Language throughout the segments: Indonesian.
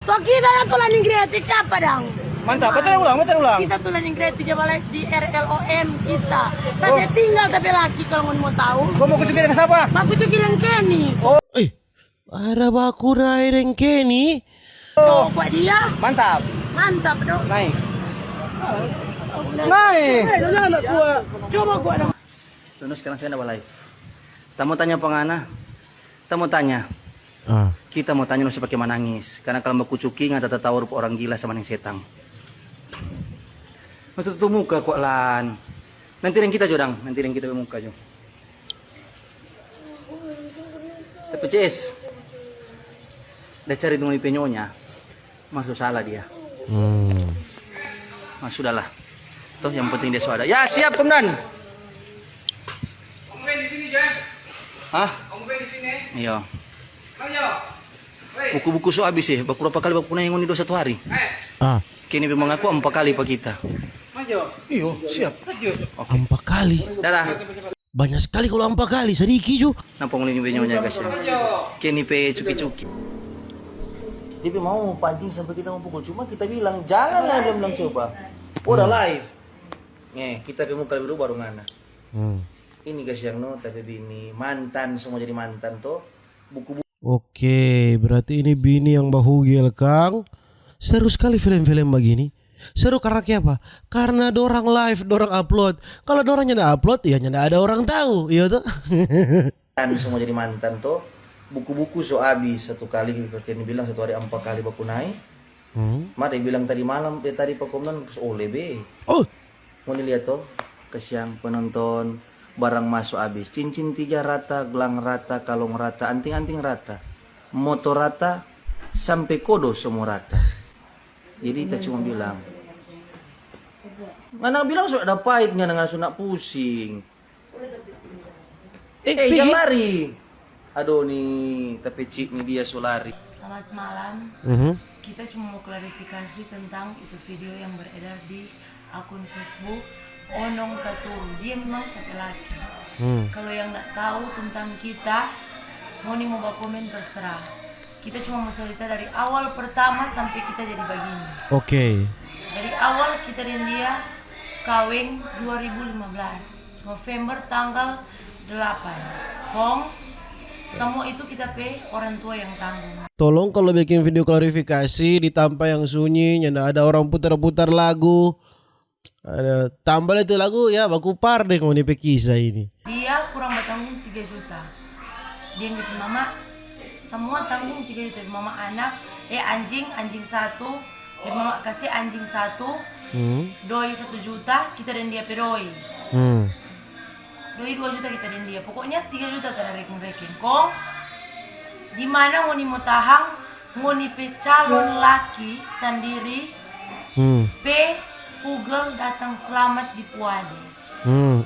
So kita na tulan ng Gretik apa dang? Mantap, betul ulang. Kita tulan ng Gretik Java Live di RLOM kita. Tapi tinggal tapi laki kalau mau tahu. Kau mau kucuki dengan siapa? Aku cukilan Kenny. Ada baku raireng Kenny. Coba dia. Mantap. Mantap dong. Nice. Nice. Coba gua dong. Tuno sekarang saya ada live. Tamu tanya pengana. Tamu tanya. Kita mau tanya siapa yang menangis. Karena kalau mau kucuki nggak ada tahu orang gila sama yang setang. Tutup muka kok lan. Nanti yang kita jodang. Nanti yang kita bermuka jo. Tapi CS. Udah cari dulu penyonya. Masuk salah dia. Mas sudahlah. Toh yang penting dia suara. Ya siap komandan. Om Ben di sini, Jan. Hah? Om Ben di sini. Iya. Ayo. Woi. Buku-buku so habis ya. Berapa kali baku nengoni 21 hari. Kini memang aku 4 kali pak kita. Maju. Iyo siap. Maju. 4 kali. Dadah. Banyak sekali kalau 4 kali. Sedikit ju. Nampak ngulin penyonya guys ya. Kini pe cuki-cuki. Dia mau pancing sampai kita mau pukul. Cuma kita bilang jangan lah dia bilang coba. Udah live. Nih kita pe muka dulu baru ngana. Ini guys yang no tapi bini mantan semua jadi mantan tuh. Buku-buku. Oke, berarti ini bini yang bahugil Kang. Seru sekali film-film begini. Seru karena apa? Karena dorang live, dorang upload. Kalau dorang nyanda upload, ya nyanda ada orang tahu, iya tuh. Mantan semua jadi mantan tuh. Buku-buku so habis satu kali seperti ini bilang 1 hari 4 kali baku naik. Mada bilang tadi malam tadi Pak Komnan oh lebe. Oh, Mau dilihat tuh kesiang penonton barang masuk habis. Cincin 3 rata, gelang rata, kalung rata, anting-anting rata, motor rata, sampai kodo semua rata. Jadi kita cuma bilang, mana bilang sudah ada pahitnya dengan sunak pusing. Jangan lari. Aduh nih, tapi cik nih dia solari. Selamat malam. Kita cuma mau klarifikasi tentang itu video yang beredar di akun Facebook Onong Taturu. Dia memang tapi laki. Kalau yang nggak tahu tentang kita, mau komen terserah. Kita cuma mau cerita dari awal pertama sampai kita jadi begini. oke. Dari awal kita dan dia kawin 2015 November tanggal 8. Semua itu kita orang tua yang tanggung. Tolong kalau bikin video klarifikasi ditambah yang sunyi, nyanda ada orang putar-putar lagu. Ada tambah itu lagu ya, baku par deh kalau nih kisah ini. Dia kurang bertanggung 3 juta. Dia yang mama semua tanggung 3 juta. Mama anak, anjing 1. Dia mama kasih anjing 1. Doi 1 juta, kita dan dia pedoi. Doi 2 juta kita dan dia. Pokoknya 3 juta terreking-reking. Kong di mana ngoni mau tahang, ngoni pe calon laki sendiri. Pe Google datang selamat di Puade.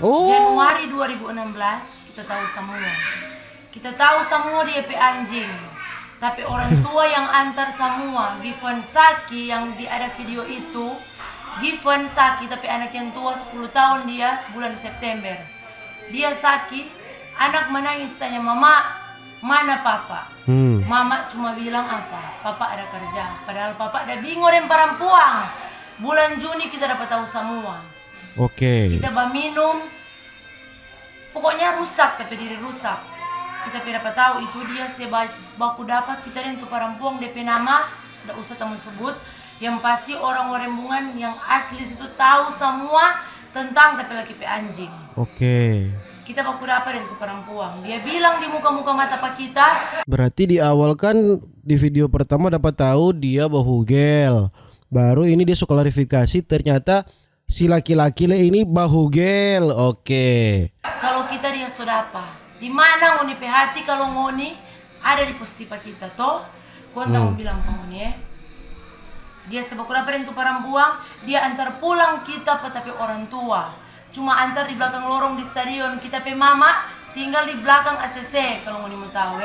Januari 2016 kita tahu semua. Kita tahu semua dia pe anjing. Tapi orang tua yang antar semua, Given Saki yang di ada video itu, Given Saki tapi anak yang tua 10 tahun dia bulan September. Dia Saki, anak menangis tanya mama, mana papa? Mama cuma bilang apa? Papa ada kerja. Padahal papa ada bingung dan perempuan. Bulan Juni kita dapat tahu semua. Oke. Kita minum, pokoknya rusak tapi diri rusak. Kita dapat tahu itu dia baku dapat kita dan tu perempuan DP nama, tidak usah tamu sebut. Yang pasti orang-orang bungan yang asli situ tahu semua tentang tapi laki pe anjing. Oke. Kita baku dapat dan tu perempuan. Dia bilang di muka-muka mata pak kita. Berarti di awal kan di video pertama dapat tahu dia bahugel. Baru ini dia suka klarifikasi ternyata si laki-laki ini bahugel. Oke. Kalau kita dia sudah apa? Di mana ngoni pe hati kalau ngoni ada di posisi pak kita toh? Kau tahu bilang ngoni dia sebab kurang itu perempuan, dia antar pulang kita tapi orang tua. Cuma antar di belakang lorong di stadion kita pe mama tinggal di belakang ACC kalau ngoni mau tahu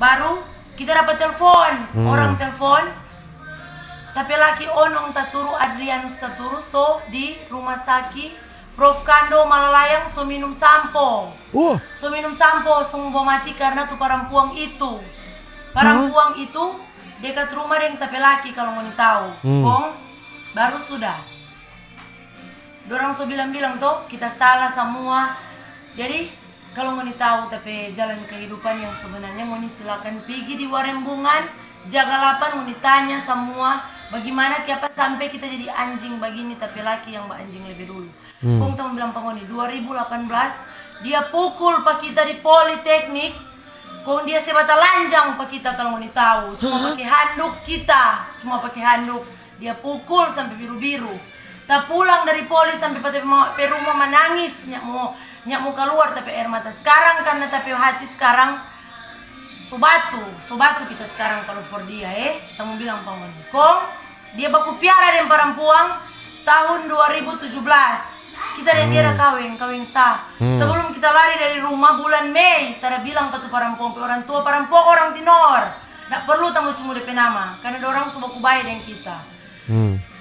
baru kita dapat telepon, orang telepon. Tapi laki Onong Taturu Adrianus Taturu so di rumah sakit Prof Kando Malalayang so minum sampo. So minum sampo so mau mati karena tuh perempuan itu. Perempuan itu dekat rumah deng tapi laki kalau ngoni tahu. Kong baru sudah. Dorang so bilang-bilang toh kita salah semua. Jadi kalau ngoni tahu tapi jalan kehidupan yang sebenarnya ngoni silakan pergi di Warembungan, jaga 8 ngoni tanya semua bagaimana kenapa sampai kita jadi anjing begini tapi laki yang anjing lebih dulu. Kong tamu bilang pangoni 2018 dia pukul pak kita di Politeknik. Kong dia sebata lanjang pak kita kalau ngoni tahu. Cuma pakai handuk kita, cuma pakai handuk. Dia pukul sampai biru-biru. Tak pulang dari polis sampai pe rumah menangis, nyak mau keluar tapi air mata. Sekarang karena tapi hati sekarang sobatu kita sekarang kalau for dia tamu bilang pangoni. Kong dia baku piara dengan perempuan tahun 2017. Kita dan dia kawin sah. Sebelum kita lari dari rumah bulan Mei, tada bilang patu perempuan orang tua perempuan orang Tinor. Nggak perlu tamu cuma DP nama karena orang sudah kubai dengan kita.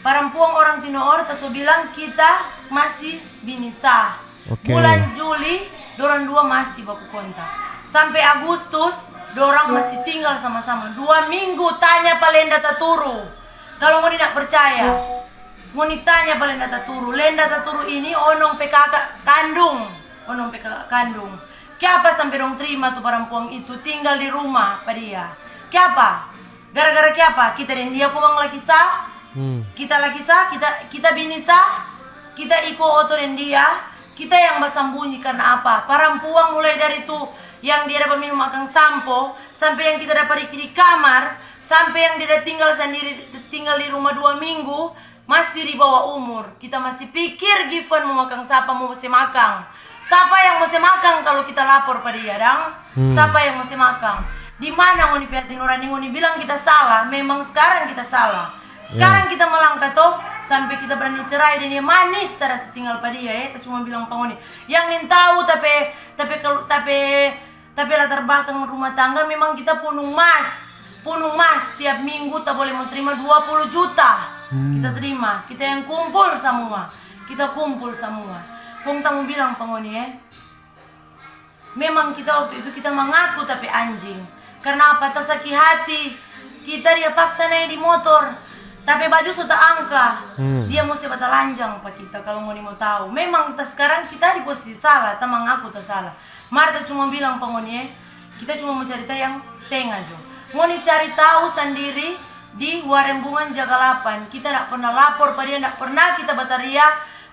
Perempuan orang Tinor taso bilang kita masih bini sah. Bulan Juli dorang dua masih baku kontak. Sampai Agustus dorang masih tinggal sama-sama. 2 minggu tanya palenda taturu. Kalau mau tidak percaya, mau ditanya palenda taturu. Lenda taturu ini onong PKK kandung, Kenapa sampai dong terima tuh perempuan itu tinggal di rumah pada dia? Kenapa? Gara-gara kenapa? Kita dan dia kumang lagi sah. Kita lagi sah, kita bini sah, kita iko otor dan dia, kita yang bersembunyi karena apa? Perempuan mulai dari tuh yang dia dapat minum makan sampo, sampai yang kita dapat di kamar, sampai yang dia tinggal sendiri, tinggal di rumah 2 minggu, masih di bawah umur. Kita masih pikir Given mau makan siapa mau mesti makan. Siapa yang mesti makan kalau kita lapor pada dia, dang? Siapa yang mesti makan? Di mana ngoni pihak Nurani ngoni bilang kita salah, memang sekarang kita salah. Sekarang kita melangkah toh sampai kita berani cerai dan dia manis terus tinggal pada dia kita cuma bilang pangoni yang ingin tahu tapi latar belakang rumah tangga memang kita punung mas tiap minggu tak boleh mau terima 20 juta kita terima, kita yang kumpul semua Kong tamu bilang pangoni memang kita waktu itu kita mengaku tapi anjing karena apa tersakit hati kita dia paksa naik di motor tapi baju sudah angka, dia mesti bata lanjang pak kita kalau mau tahu. Memang sekarang kita di posisi salah, tamang aku tersalah. Marta cuma bilang pangoni kita cuma mau cerita yang setengah jo. Mau cari tahu sendiri di Warembungan jaga 8. Kita tidak pernah lapor pada dia, tidak pernah kita bataria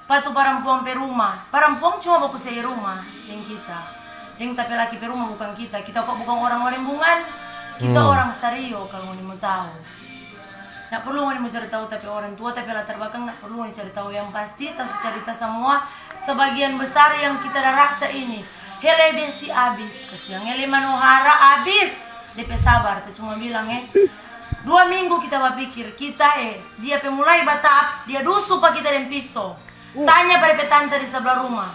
patu perempuan pe rumah. Perempuan cuma baku saya rumah yang kita. Yang tapi laki pe rumah bukan kita. Kita kok bukan orang Warembungan, kita orang Sario kalau mau tahu. Nggak perlu mau cari tahu tapi orang tua tapi latar belakang nggak perlu cari tahu yang pasti tas cerita semua sebagian besar yang kita rasa ini hele besi abis kesiang hele manohara abis DP sabar tuh cuma bilang 2 minggu kita berpikir kita dia pemulai batap dia dusu pak kita dan pisto tanya pada petante di sebelah rumah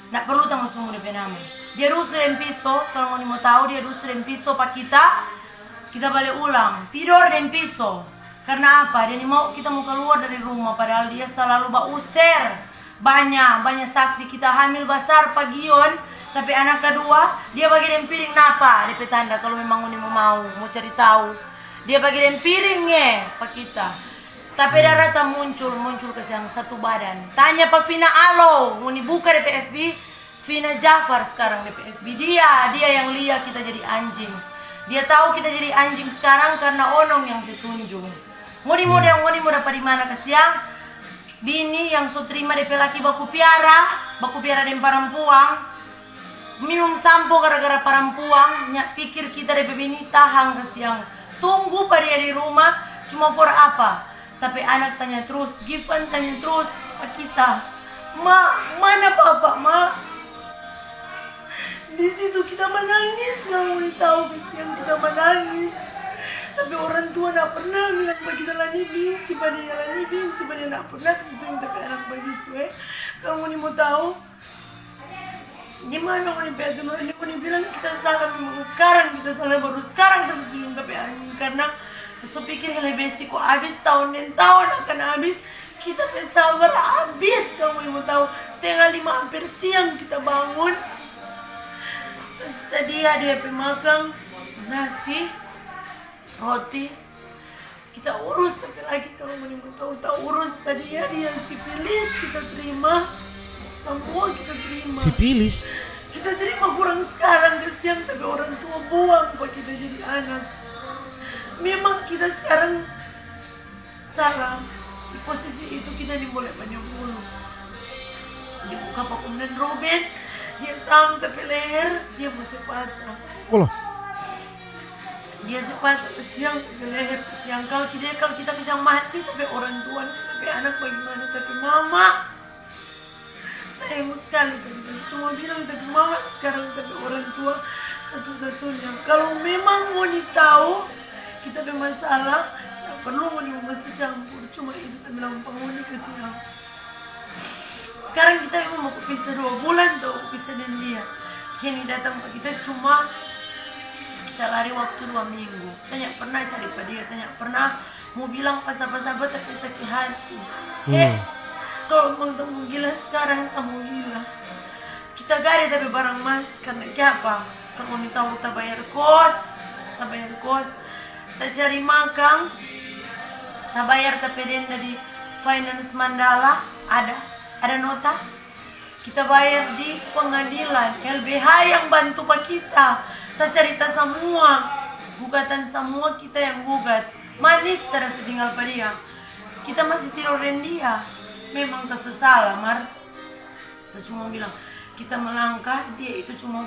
nggak perlu tamu cuma DP nama dia dusu dan pisto kalau mau tahu dia dusu dan pisto pak kita balik ulang tidur dan pisto. Karena apa? Dia mau kita mau keluar dari rumah padahal dia selalu usir. Banyak saksi kita hamil besar pagion, tapi anak kedua dia bagi dem piring napa? Dia petanda kalau memang uni mau cari tahu. Dia bagi dem piringnya pak kita. Tapi darah tak muncul ke yang satu badan. Tanya Pak Vina Alo, uni buka DPFB, Vina Jafar sekarang DPFB dia yang lihat kita jadi anjing. Dia tahu kita jadi anjing sekarang karena onong yang setunjuk. Ngoni dapat di mana kesiang? Bini yang so terima DP laki baku piara dengan perempuan. Minum sampo gara-gara perempuan, nyak pikir kita DP bini tahang kesiang. Tunggu pada dia di rumah cuma for apa? Tapi anak tanya terus, Given tanya terus kita. Mana papa, Ma? Di situ kita menangis kalau mau tahu kesiang kita menangis. Tapi orang tua nak pernah bilang bagi kita lani benci pada nak pernah di situ yang tapi anak begitu Kalau mau tahu di mana mau dipegang orang ini bilang kita salah memang sekarang kita salah baru sekarang kita setuju tapi karena terus pikir lebih besi kok habis tahun dan tahun akan habis kita bersabar habis kalau mau tahu 4:30 hampir siang kita bangun terus tadi dia pemakan nasi roti kita urus, tapi lagi kalau mau tahu tak urus pada dia sipilis kita terima, semua kita terima. Sipilis. Kita terima kurang sekarang kesian, tapi orang tua buang pak kita jadi anak. Memang kita sekarang salah di posisi itu, kita dimulai banyak mulu. Dia buka pakum dan Robin, dia tang tapi leher dia mau sepatah. Olah. Dia sepatah kesiang tapi leher kesiang. Kalau kita kesiang mati tapi orang tua, tapi anak bagaimana? Tapi mama sayang sekali begitu. Cuma bilang tapi mama sekarang, tapi orang tua satu-satunya. Kalau memang mau tahu kita bermasalah, tak perlu mau masuk campur. Cuma itu tak bilang penghuni kecil. Sekarang kita memang mau pisah 2 bulan tuh, pisah dengan dia. Kini datang pak kita cuma kita lari waktu 2 minggu. Tanya pernah cari pada dia, tanya pernah mau bilang pas-apa-apa tapi sakit hati. Kalau memang tak mau gila sekarang, tak mau gila. Kita gari tapi barang mas, karena apa? Kalau mau tahu tak bayar kos, tak cari makan, tak bayar tapi denda di finance Mandala, ada nota. Kita bayar di pengadilan, LBH yang bantu pak kita. Tak cerita semua, gugatan semua kita yang gugat. Manis terasa tinggal pada dia. Kita masih tidurin dia. Memang tak salah, Mar. Kita cuma bilang, kita melangkah, dia itu cuma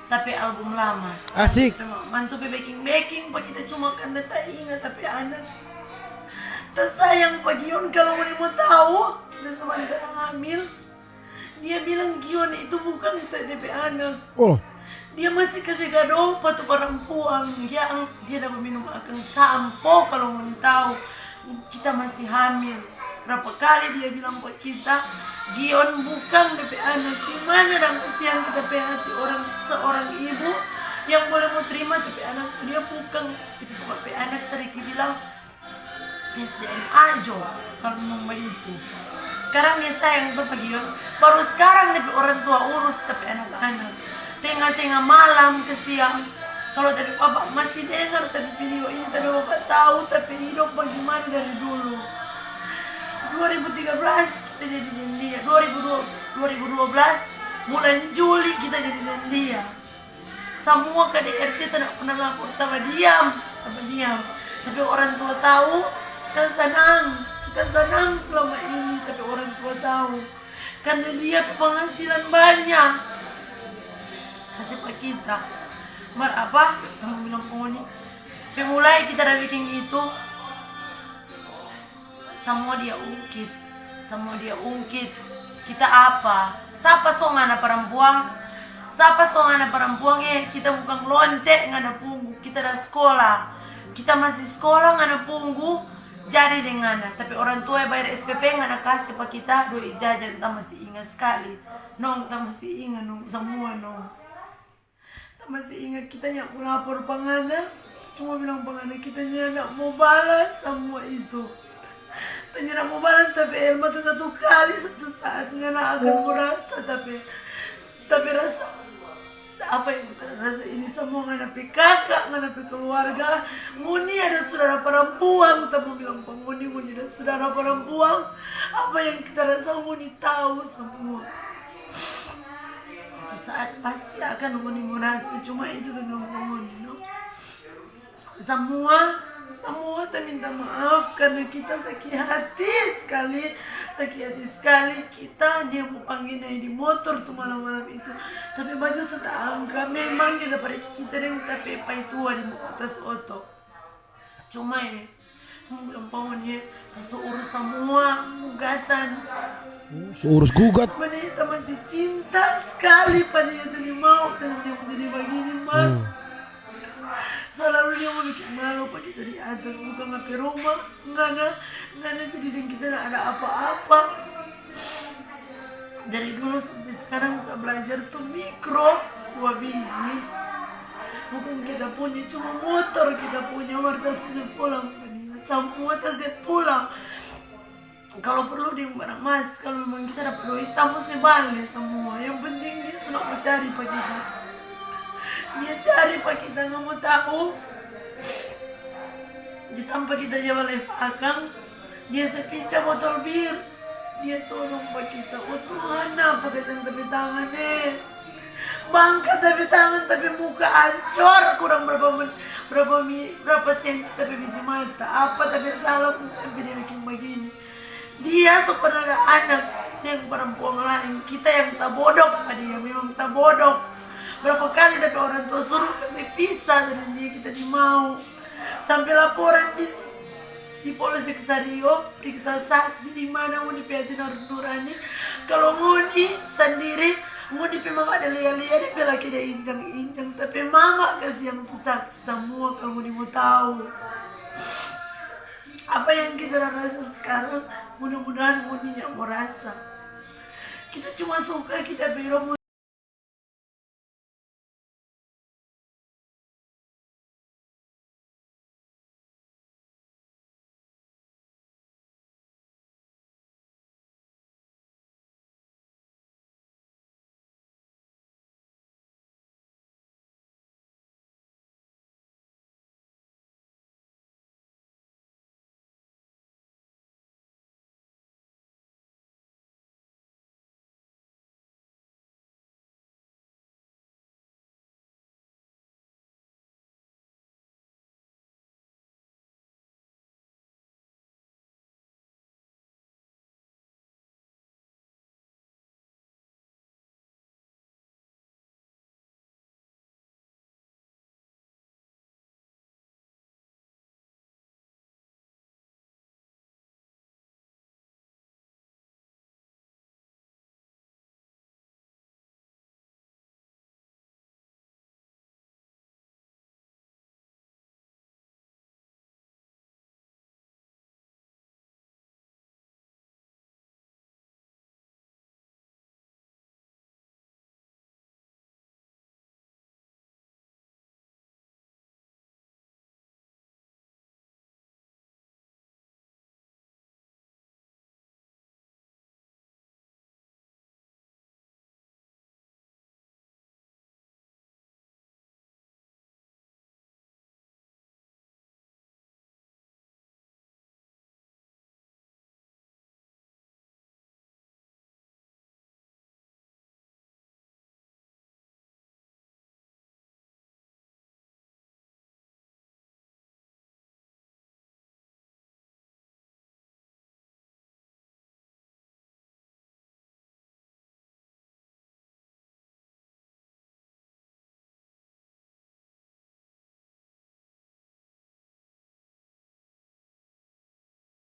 tapi album lama. Asik. Mantu baking, pak kita cuma karena tak ingat, tapi anak. Tak sayang pak Gion, kalau mau tahu, kita sementara hamil. Dia bilang Gion itu bukan tak DP anak. Oh. Dia masih kasih kado patu perempuan yang dia dapat minum akan sampo. Kalau mau tahu, kita masih hamil. Berapa kali dia bilang buat kita, Gion bukan DP anak. Dimana dan kesian kita hati seorang ibu yang boleh mau terima tapi anak dia bukan DP anak. Tadi bilang tes DNA aja kalau memang itu. Sekarang dia sayang tuh Pak Gion. Baru sekarang DP orang tua urus tapi anak-anak. Tengah-tengah malam ke siang. Kalau tapi bapak masih dengar tapi video ini, tapi bapak tahu tapi hidup bagaimana dari dulu. 2013 kita jadi dengan dia. 2012 bulan Juli kita jadi dengan dia. Semua KDRT tidak pernah lapor, tambah diam. Tapi orang tua tahu, kita senang selama ini. Tapi orang tua tahu, karena dia penghasilan banyak. Kasih pak kita. Mar apa? Kamu bilang poni. Pemulai kita dah bikin itu. Semua dia ungkit. Kita apa? Siapa anak perempuan? Kita bukan lontek ngana punggu. Kita dah sekolah. Kita masih sekolah ngana punggu. Jadi dengan tapi orang tua bayar SPP ngana kasih pak kita doi jajan. Tak masih ingat sekali. Tak masih ingat semua Tak masih ingat kita nyak mau lapor pangana. Cuma bilang pangana kita nyak mau balas semua itu. Tanya nak mau balas tapi Elma tu satu saat ngana akan merasa tapi rasa apa yang rasa ini semua ngana pi kakak, ngana pi keluarga. Muni ada saudara perempuan, kita mau bilang Muni ada saudara perempuan. Apa yang kita rasa Muni tahu semua. Satu saat pasti akan Muni merasa, cuma itu tu bilang Muni Semua tak minta maaf karena kita sakit hati sekali kita. Dia mau panggil naik di motor tuh malam-malam itu, tapi baju sudah angka. Memang dia dapat kita dengan tapi pai tua di atas oto. Cuma kamu bilang pawon urus semua gugatan. Seurus gugat. Sebenarnya kita masih cinta sekali pada dia tadi mau dia menjadi begini Mar. Selalu dia mau bikin malu pak kita di atas, bukan ngapain rumah, nggak ada jadi dan kita nggak ada apa-apa. Dari dulu sampai sekarang kita belajar tuh mikro 2 biji. Bukan kita punya cuma motor, kita punya warta susah pulang, semua tasnya pulang. Kalau perlu dia barang mas, kalau memang kita ada perlu hitam mesti balik semua. Yang penting dia sudah mau cari pak kita. Dia cari pak kita nggak mau tahu. Ditambah kita jawa live akang, dia sepinca botol bir, dia tolong pak kita. Oh Tuhan, apa kasih tapi tangan bangka tapi tangan tapi muka ancur, kurang berapa senti tapi biji mata, apa tapi salah pun sampai dia bikin begini. Dia pernah ada anak yang perempuan lain, kita yang tak bodoh sama dia, memang tak bodoh. Berapa kali tapi orang tua suruh kasih pisah dari dia, kita tidak mau. Sampai laporan di Polsek Sario, periksa saksi di mana Nguni Pihati Nurani. Kalau Nguni sendiri, Nguni memang ada lia-lia di belakang dia injang-injang, tapi mama kasih yang tuh saksi semua kalau Nguni mau tahu. Apa yang kita rasa sekarang, mudah-mudahan Nguni yang mau rasa. Kita cuma suka kita biro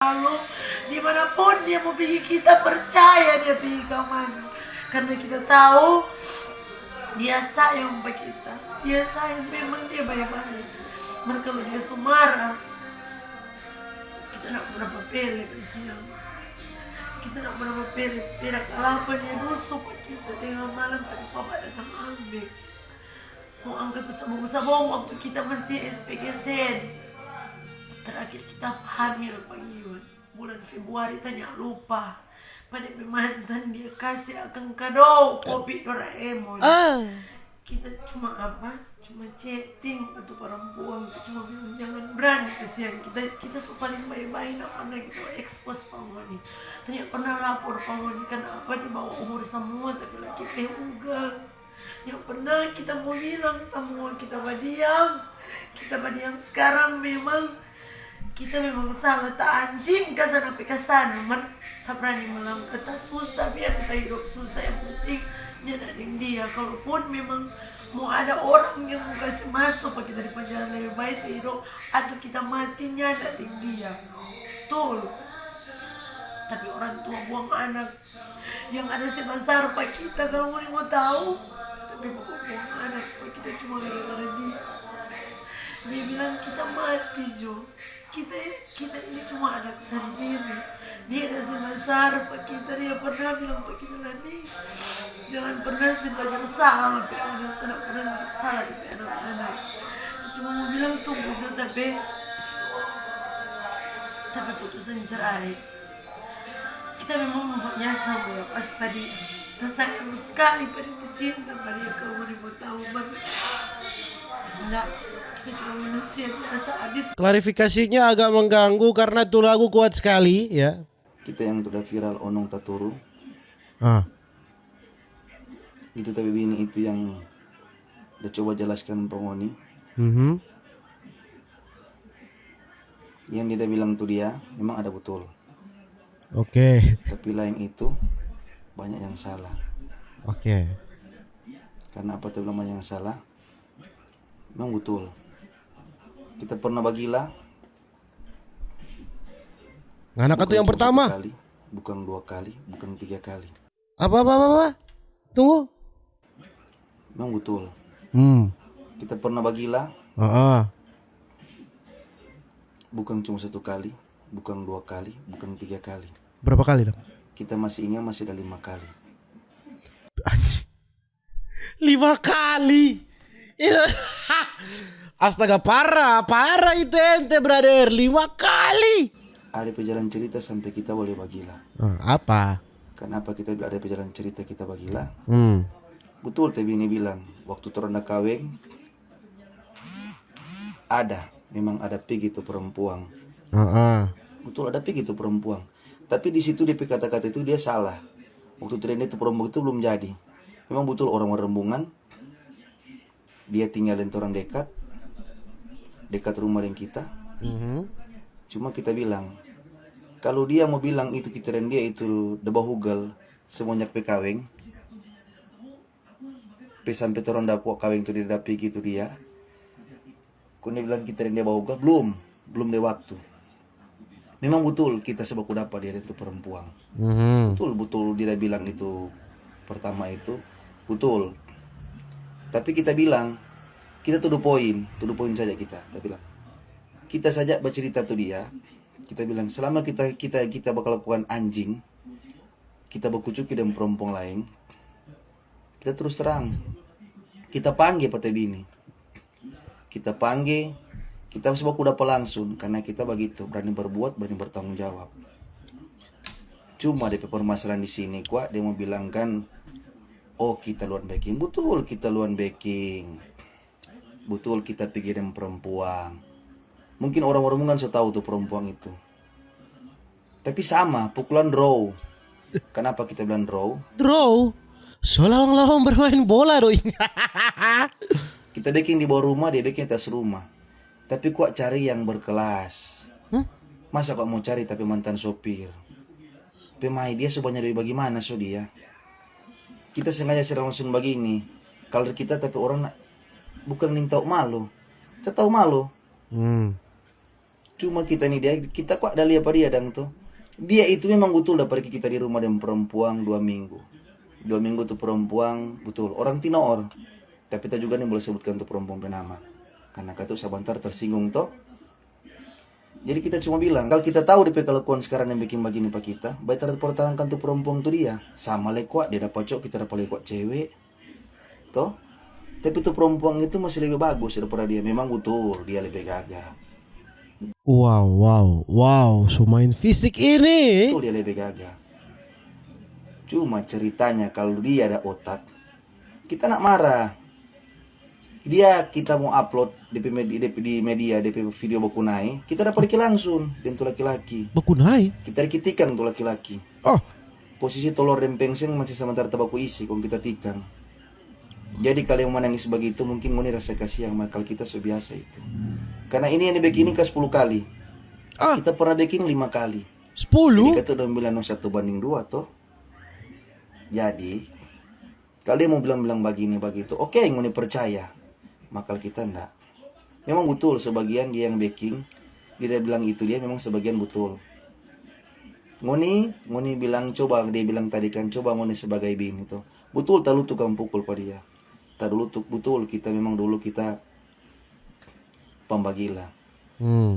lalu dimanapun dia mau pergi, kita percaya dia pergi ke mana, karena kita tahu dia sayang sama kita, dia sayang, memang dia baik-baik. Mereka kalau dia sumarah, kita nak berapa pele siang, kita nak berapa pele perak alapan dia nusuk kita tengah malam, tapi papa datang ambil, mau angkat sabong waktu kita masih SPGZ. Terakhir kita hamil pagi bulan Februari, tanya lupa pada mantan dia kasih akan kado kopi Doraemon. Kita cuma chatting atau perempuan, kita cuma bilang jangan berani kesian kita paling baik-baik, nak pernah kita expose pangoni, tanya pernah lapor pangoni kenapa di bawah umur semua tapi lagi ugal. Yang pernah kita mau bilang semua kita berdiam sekarang memang kita memang salah, tak anjing kesana kesana, tak berani melangkah, tak susah, biar kita hidup susah, yang penting nyadarin dia. Kalaupun memang mau ada orang yang mau kasih masuk kita di penjara, lebih baik hidup atau kita mati, nyadarin dia, betul. Tapi orang tua buang anak yang ada sebesar pak kita, kalau mau tahu, tapi buang anak pak kita cuma gara-gara dia bilang kita mati Jo. Kita ini cuma anak sendiri. Dia ada sebesar pak kita, dia pernah bilang pak kita nanti jangan pernah sebagai salah sama anak, tidak pernah salah di anak-anak. Cuma mau bilang tunggu Jo, tapi putusan cerai. Kita memang menyesal pas tadi tersayang sekali pada cinta pada kalau mau tahu enggak, Saya cuma minum biasa habis. Klarifikasinya agak mengganggu karena tuh lagu kuat sekali ya. Kita yang sudah viral onong taturu. Ah. Itu tapi bini itu yang udah coba jelaskan pengoni. Mhm. Yang dia bilang tuh dia memang ada betul. Oke. Tapi lain itu banyak yang salah. Oke. Karena apa tuh namanya yang salah? Memang betul. Kita pernah bagilah. Anak itu yang cuma pertama. satu kali, bukan 2 kali, bukan 3 kali. Apa? Tunggu. Memang betul. Kita pernah bagilah. Bukan cuma 1 kali, bukan 2 kali, bukan 3 kali. Berapa kali dong? Kita masih ingat masih ada 5 kali. Anjing. 5 kali. Astaga, parah itu ente brother. 5 kali. Ada perjalanan cerita sampai kita boleh bagilah. Apa? Kenapa kita ada perjalanan cerita kita bagilah? Hmm. Betul teh bini bilang waktu toranda kawin memang ada pig itu perempuan. Betul ada pig itu perempuan. Tapi di situ di kata-kata itu dia salah. Waktu tren itu perempuan itu belum jadi. Memang betul orang rembungan. Dia tinggal di orang dekat rumah dengan kita. Cuma kita bilang kalau dia mau bilang itu kita dan dia itu debah hugal semuanya kawin. Sampai orang dapat kawin itu dia dapat gitu dia. Kau bilang kita dan dia bawa hugal belum deh waktu. Memang betul kita sebab dapat dia itu perempuan. Betul dia bilang itu pertama itu betul. Tapi kita bilang kita tuduh poin saja kita bilang. Kita saja bercerita tuh dia. Kita bilang selama kita bakal lakukan anjing, kita berkucuki dengan perempuan lain. Kita terus terang. Kita panggil Pak Bini. Kita panggil, kita sebab udah langsung karena kita begitu berani berbuat, berani bertanggung jawab. Cuma DP permasalahan di sini kuat dia mau bilang kan, oh kita luan backing, betul kita luan backing, betul kita pikirin perempuan. Mungkin orang-orang kan sudah tahu tuh perempuan itu. Tapi sama pukulan draw. Kenapa kita bilang draw? Draw? So lawang-lawang bermain bola doi. Kita backing di bawah rumah, dia backing atas rumah. Tapi kok cari yang berkelas. Masa kok mau cari tapi mantan sopir? Pemain dia sebanyak dari bagaimana so dia? Kita sengaja serang langsung begini. Kalau kita tapi orang bukan minta malu. Kita tahu malu. Cuma kita nih kita kok ada lihat apa dia dang tuh. Dia itu memang betul dapat kita di rumah dengan perempuan 2 minggu. 2 minggu tuh perempuan betul orang tinoor. Tapi kita juga nih boleh sebutkan tuh perempuan penama. Karena kata sebentar tersinggung toh. Jadi kita cuma bilang kalau kita tahu DP kelakuan sekarang yang bikin begini pak kita, baik pertahankan tuh perempuan tuh dia sama lekuat dia dapat cowok kita dapat lekuat cewek, toh. Tapi tuh perempuan itu masih lebih bagus daripada dia. Memang betul dia lebih gagah. Wow, so main fisik ini. Betul dia lebih gagah. Cuma ceritanya kalau dia ada otak, kita nak marah. Kita mau upload di media video baku naik, kita dapat langsung dan tuh laki-laki. Baku naik? Kita kitikan tuh laki-laki. Oh. Posisi tolor dan pengseng masih sementara tabaku isi kalau kita tikang. Jadi kalau yang menangis begitu mungkin mau rasa kasihan makal kita sebiasa itu. Karena ini yang di-backing ke 10 kali. Kita pernah backing 5 kali. 10? Jadi kata udah bilang 1 banding 2 toh. Jadi kalau dia mau bilang begini begitu, oke, mau percaya. Makal kita enggak. Memang betul sebagian dia yang backing, dia bilang itu dia memang sebagian betul. Ngoni bilang coba, dia bilang tadi kan coba Ngoni sebagai bini tuh. Betul tak lu tukang pukul pada dia. Tak dulu betul kita memang dulu kita pembagila.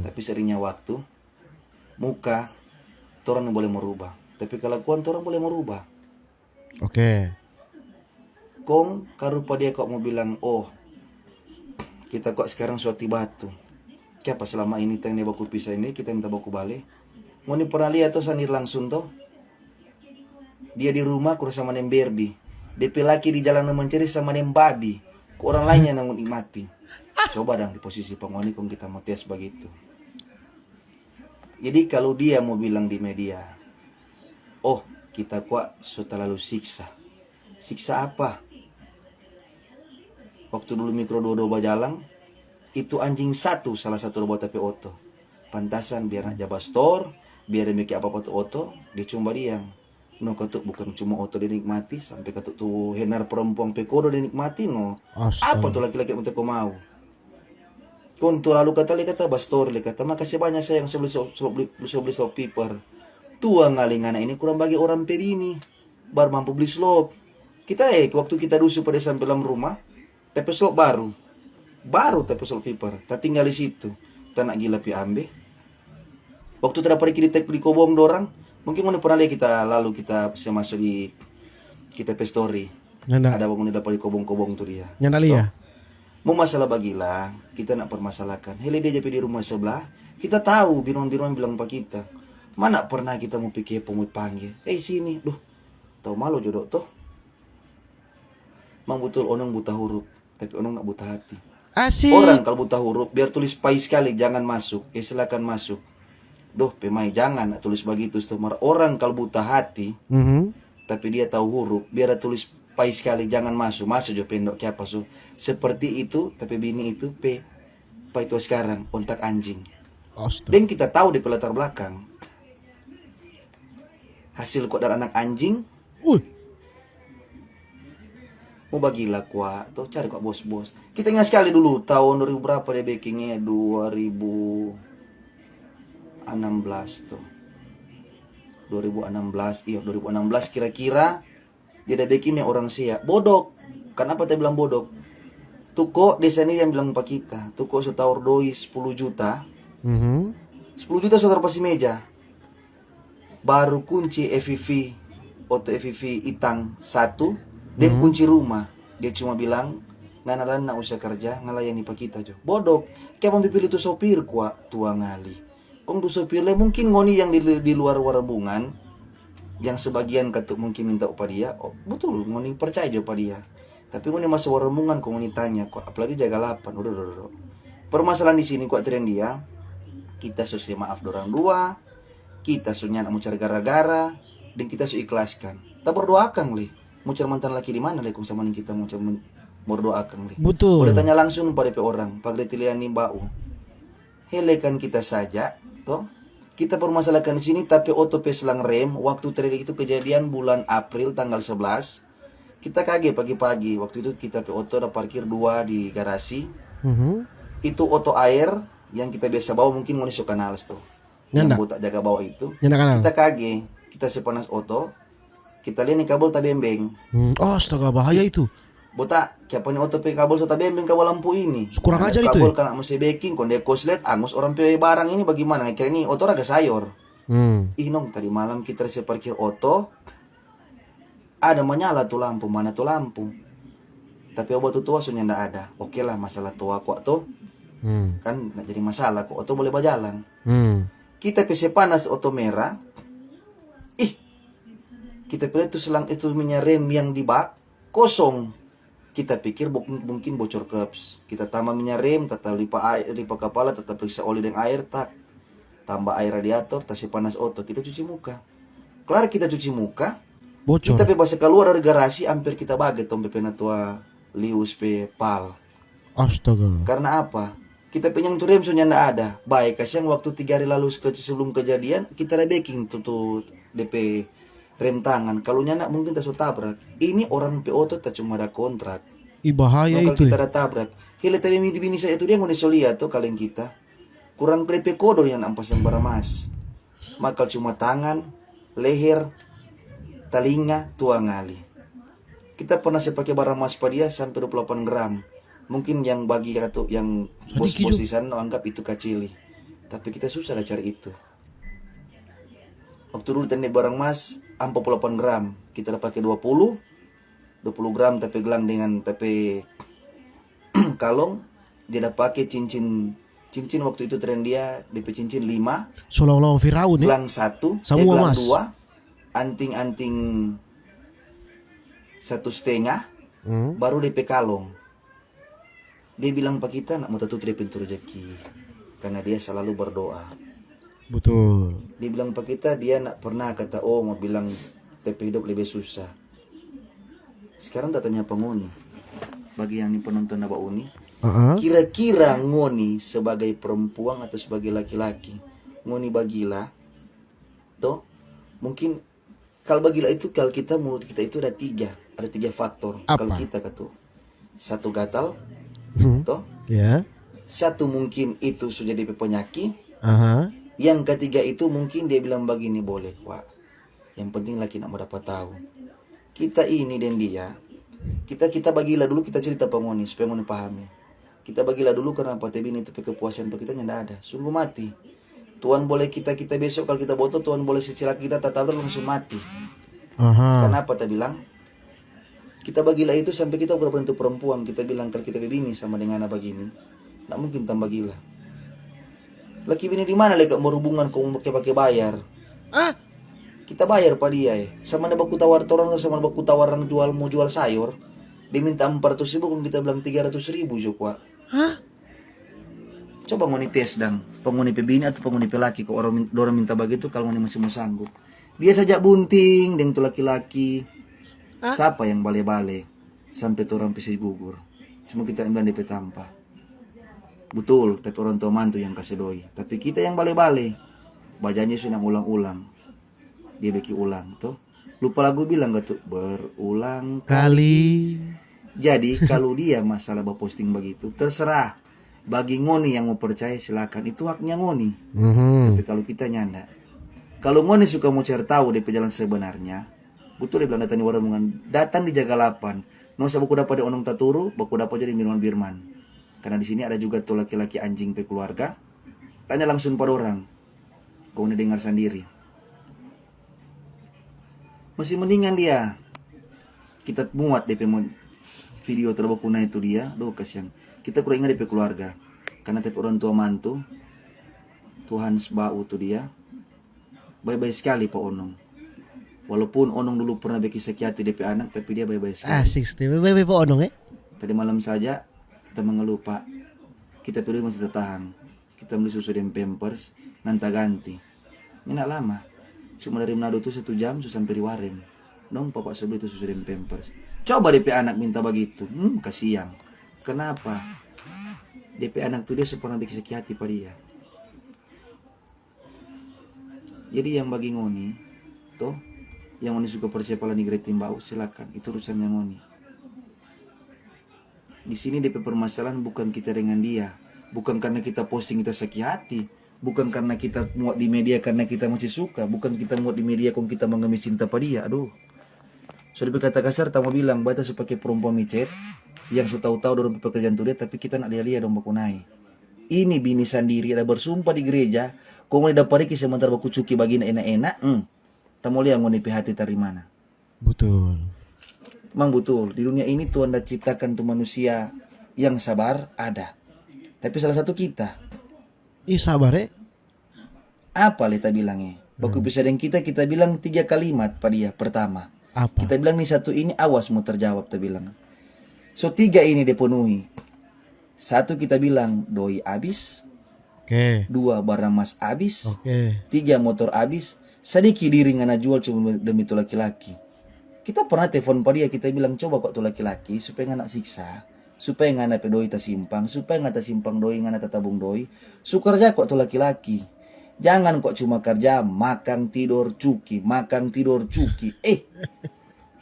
Tapi seringnya waktu muka orang boleh merubah. Tapi kelakuan orang boleh merubah. Oke. Kong karupa dia kok mau bilang oh kita kok sekarang suati batu. Kenapa selama ini teng dia baku pisah ini kita minta baku balik. Ngoni pernah lihat tuh sanir langsung tuh. Dia di rumah kurang sama nem Barbie. DP laki di jalan mencari sama nem babi. Orang lainnya yang nikmati. Coba dong di posisi penghuni kong kita mau tes begitu. Jadi kalau dia mau bilang di media, oh kita kok so terlalu siksa. Siksa apa? Waktu dulu mikro dodo bajalang, itu anjing satu salah satu robot tapi oto. Pantasan biar nak jabat store, biar dia mikir apa-apa tuh oto, dia cuma diam. No ketuk bukan cuma oto dinikmati, sampai ketuk tuh henar perempuan pekodo dinikmati no. Astaga. Apa tuh laki-laki yang kau mau? Kon tuh lalu kata bastor kata makasih banyak sayang beli slop paper. Tua ngaling anak ini kurang bagi orang pedini. Baru mampu beli slop. Kita waktu kita dusu pada sampai dalam rumah, tapi slop baru tapi slop paper. Tak tinggal di situ. Tak nak gila pi ambe. Waktu terdapat di kobong dorang, mungkin mana pernah lihat kita lalu kita bisa masuk di kita pe story. Nyanda, Ada bangun dapat di kobong-kobong tuh dia. nyanda liya. Mau masalah bagilah, kita nak permasalahkan. Hele dia jadi di rumah sebelah, kita tahu biruan-biruan bilang pak kita. Mana pernah kita mau pikir pemut panggil. Sini, duh, tahu malu jodoh toh. Mang betul onong buta huruf, tapi onong nak buta hati. Asik. Orang kalau buta huruf, biar tulis pai sekali, jangan masuk. Silakan masuk. Duh, pemai jangan nak tulis begitu. Orang kalau buta hati, tapi dia tahu huruf, biar tulis pai sekali jangan masuk jo pendok ke apa so seperti itu. Tapi bini itu pai itu sekarang ontak anjing. Astaga. Dan kita tahu di latar belakang hasil kok dari anak anjing. Mau bagilah kuat tuh cari kok bos-bos. Kita ingat sekali dulu tahun 2000 berapa dia backingnya 2016 tuh 2016 kira-kira. Dia ada backingnya orang siap bodok. Kenapa dia bilang bodok? Tuh kok desa ini yang bilang pak kita. Tuh kok setahun doi 10 juta. 10 juta saudara pasti meja. Baru kunci FVV auto FVV itang 1 dan kunci rumah. Dia cuma bilang nganalan nak usah kerja ngalayani pak kita jo. Bodok. Kayak mau pilih tuh sopir kuat tua ngali. Kong tuh sopir le mungkin ngoni yang di luar warabungan. Yang sebagian katuk mungkin minta upah dia, oh betul, ngoni percaya jo upah dia. Tapi ngoni masuk warungan kok ngoni tanya kok, apalagi jaga lapan, udah. Permasalahan di sini kok tren dia, kita susah maaf dorang dua, kita sunya nak mau cari gara-gara, dan kita su ikhlaskan. Tak berdoakan li, mau cari mantan laki di mana li, kung sama kita mau cari berdoakan li. Betul. Boleh tanya langsung pada orang, pada tilian ni bau. Helekan kita saja, toh. Kita permasalahkan di sini tapi OTP selang rem waktu terjadi itu kejadian bulan April tanggal 11. Kita kaget pagi-pagi waktu itu kita auto ada parkir 2 di garasi. Itu auto air yang kita biasa bawa mungkin mau suka nales tuh. Nyanda. Yang tak jaga bawah itu. Nyanda kanal. Kita kaget, kita sepanas auto. Kita lihat nih kabel tak bembeng. Oh, astaga bahaya itu. Bota, siapa nih OTP kabel so tak bembeng kabel lampu ini. Kurang ajar itu kabel ya? kan mesti backing, konde koslet, angus orang pe barang ini bagaimana? Kira ini auto raga sayor. Nong tadi malam kita rasa parkir auto. Ada menyala tuh lampu, mana tuh lampu. Tapi obat tua sunya ndak ada. Oke lah masalah tua kok tuh. Kan nggak jadi masalah kok auto boleh berjalan. Kita PC panas auto merah. Kita pilih itu selang itu minyak rem yang di bak kosong. Kita pikir mungkin bocor keps. Kita tambah minyak rem, tetap lipa kepala, tetap periksa oli dan air, tak. Tambah air radiator, tasih panas auto. Kita cuci muka. Kelar kita cuci muka. Bocor. Kita bebas keluar dari garasi, hampir kita baget tombe penatua lius pe pal. Astaga. Karena apa? Kita penyang tuh rem sunya ndak ada. Baik, kasih waktu 3 hari lalu sebelum kejadian, kita rebaking tuh DP rem tangan. Kalau nyanak mungkin tak tabrak. Ini orang PO tak cuma ada kontrak. Bahaya Kalau itu. kita ada tabrak. Hele tapi bini saya itu dia mau lihat tuh kalian kita. Kurang klepe kodor yang nampas yang baramas. Makal cuma tangan, leher, telinga, tua ngali. Kita pernah saya pakai baramas pada dia sampai 28 gram. Mungkin yang bagi atau yang bos-bos di sana anggap itu kacili. Tapi kita susah lah cari itu. Waktu dulu tendek barang mas 48 gram, kita pakai 20 gram tapi gelang dengan tapi kalong. Dia dah pakai cincin waktu itu tren dia DP cincin 5, Seolah-olah Firaun ya. gelang 1, Semua gelang mas. 2, anting 1,5, baru DP kalong. Dia bilang pak kita nak mau tutup dia pintu rezeki karena dia selalu berdoa. Betul. Dia bilang pak kita dia nak pernah kata mau bilang TP hidup lebih susah. Sekarang tak tanya pengoni bagi yang penonton Abah Uni, kira-kira ngoni sebagai perempuan atau sebagai laki-laki, ngoni bagilah toh mungkin kalau bagilah itu kalau kita menurut kita itu ada tiga faktor. Kalau kita kata satu gatal toh Ya. satu mungkin itu sudah DP penyakit. Aha. Yang ketiga itu mungkin dia bilang begini, boleh pak, yang penting laki nak mau dapat tahu kita ini dan dia. Kita bagilah dulu, kita cerita pengoni supaya ngoni pahami. Kita bagilah dulu kenapa tebin itu kepuasan kita tidak ada, sungguh mati. Tuhan boleh kita besok kalau kita boto, Tuhan boleh secila kita tatabrak langsung mati. Kenapa tak bilang? Kita bagilah itu sampai kita udah bentuk perempuan, kita bilang kalau kita bini sama dengan apa begini, tak mungkin tambah gila. Laki bini di mana lagi berhubungan kau pakai bayar? Kita bayar pak dia sama ada baku tawar orang sama baku tawaran mau jual sayur, dia minta 400.000, kalau kita bilang 300.000 juga. Coba ngoni tes dang, pengoni pebini atau pengoni pelaki kok orang minta begitu kalau ngoni masih mau sanggup. Dia saja bunting dengan tuh laki-laki. Siapa yang bale-bale sampai tuh orang pisah gugur? Cuma kita yang bilang DP tanpa. Betul, tapi orang tua mantu yang kasih doi. Tapi kita yang bale-bale. Bajanya sudah ulang-ulang. Dia beki ulang tuh. Lupa lagu bilang gak tuh? Berulang Kali. Jadi kalau dia masalah posting begitu, terserah. Bagi ngoni yang mau percaya silakan, itu haknya ngoni. Tapi kalau kita nyanda, kalau ngoni suka mau cari tahu DP jalan sebenarnya, betul dia bilang datang di Jagalapan. No usah baku dapat onong taturu, baku dapat jadi minuman birman. Karena di sini ada juga tuh laki-laki anjing pe keluarga. Tanya langsung pada orang. Kau ini dengar sendiri. Masih mendingan dia. Kita muat DP video terbakuna itu dia. Duh kasihan. Kita kurang ingat DP keluarga. Karena DP orang tua mantu. Tuhan sebau tuh dia. Baik-baik sekali Pak Onong. Walaupun Onong dulu pernah beki sakit hati DP anak, tapi dia baik-baik sekali. Asik, baik-baik Pak Onong Tadi malam saja kita mengeluh Pak. Kita perlu masih tertahan. Kita beli susu dan pampers, nanti ganti. Ini nak lama. Cuma dari Manado itu 1 jam sudah sampai di Warem. Dong Bapak sebeli itu susu dan pampers. Coba DP anak minta begitu. Kasihan. Kenapa? DP anak tuh dia pernah beki sakit hati pada dia. Jadi yang bagi ngoni, toh yang ngoni suka percaya pala negeri timbau, silakan, itu urusannya ngoni. Di sini DP permasalahan bukan kita dengan dia, bukan karena kita posting kita sakit hati, bukan karena kita muat di media karena kita masih suka, bukan kita muat di media kalau kita mengemis cinta pada dia. Aduh, sudah berkata kasar, tamu bilang batas pakai perempuan micet yang sudah tahu-tahu dalam pekerjaan tuh dia, tapi kita nak lihat dong bakunai. Ini bini sendiri ada bersumpah di gereja, kau mau dapat iki sementara baku cuki bagina enak-enak, tamu lihat mau nipi hati dari mana. Betul. Memang betul, di dunia ini Tuhan dah ciptakan tuh manusia yang sabar, ada. Tapi salah satu kita. Sabar Apa kita bilangnya? Baku bisa dengan kita bilang 3 kalimat pada dia. Pertama, apa? kita bilang nih satu ini awas mau terjawab, kita bilang. So 3 ini dipenuhi. 1 kita bilang doi habis. 2 barang mas habis. 3 motor habis. Sedikit diri ngana jual cuma demi tuh laki-laki. Kita pernah telepon pada dia, kita bilang coba kok tuh laki-laki supaya ngana siksa, supaya ngana pedoi ta simpang, supaya ngana simpang doi ngana tabung doi. Su kerja kok tuh laki-laki. Jangan kok cuma kerja makan tidur cuki, makan tidur cuki.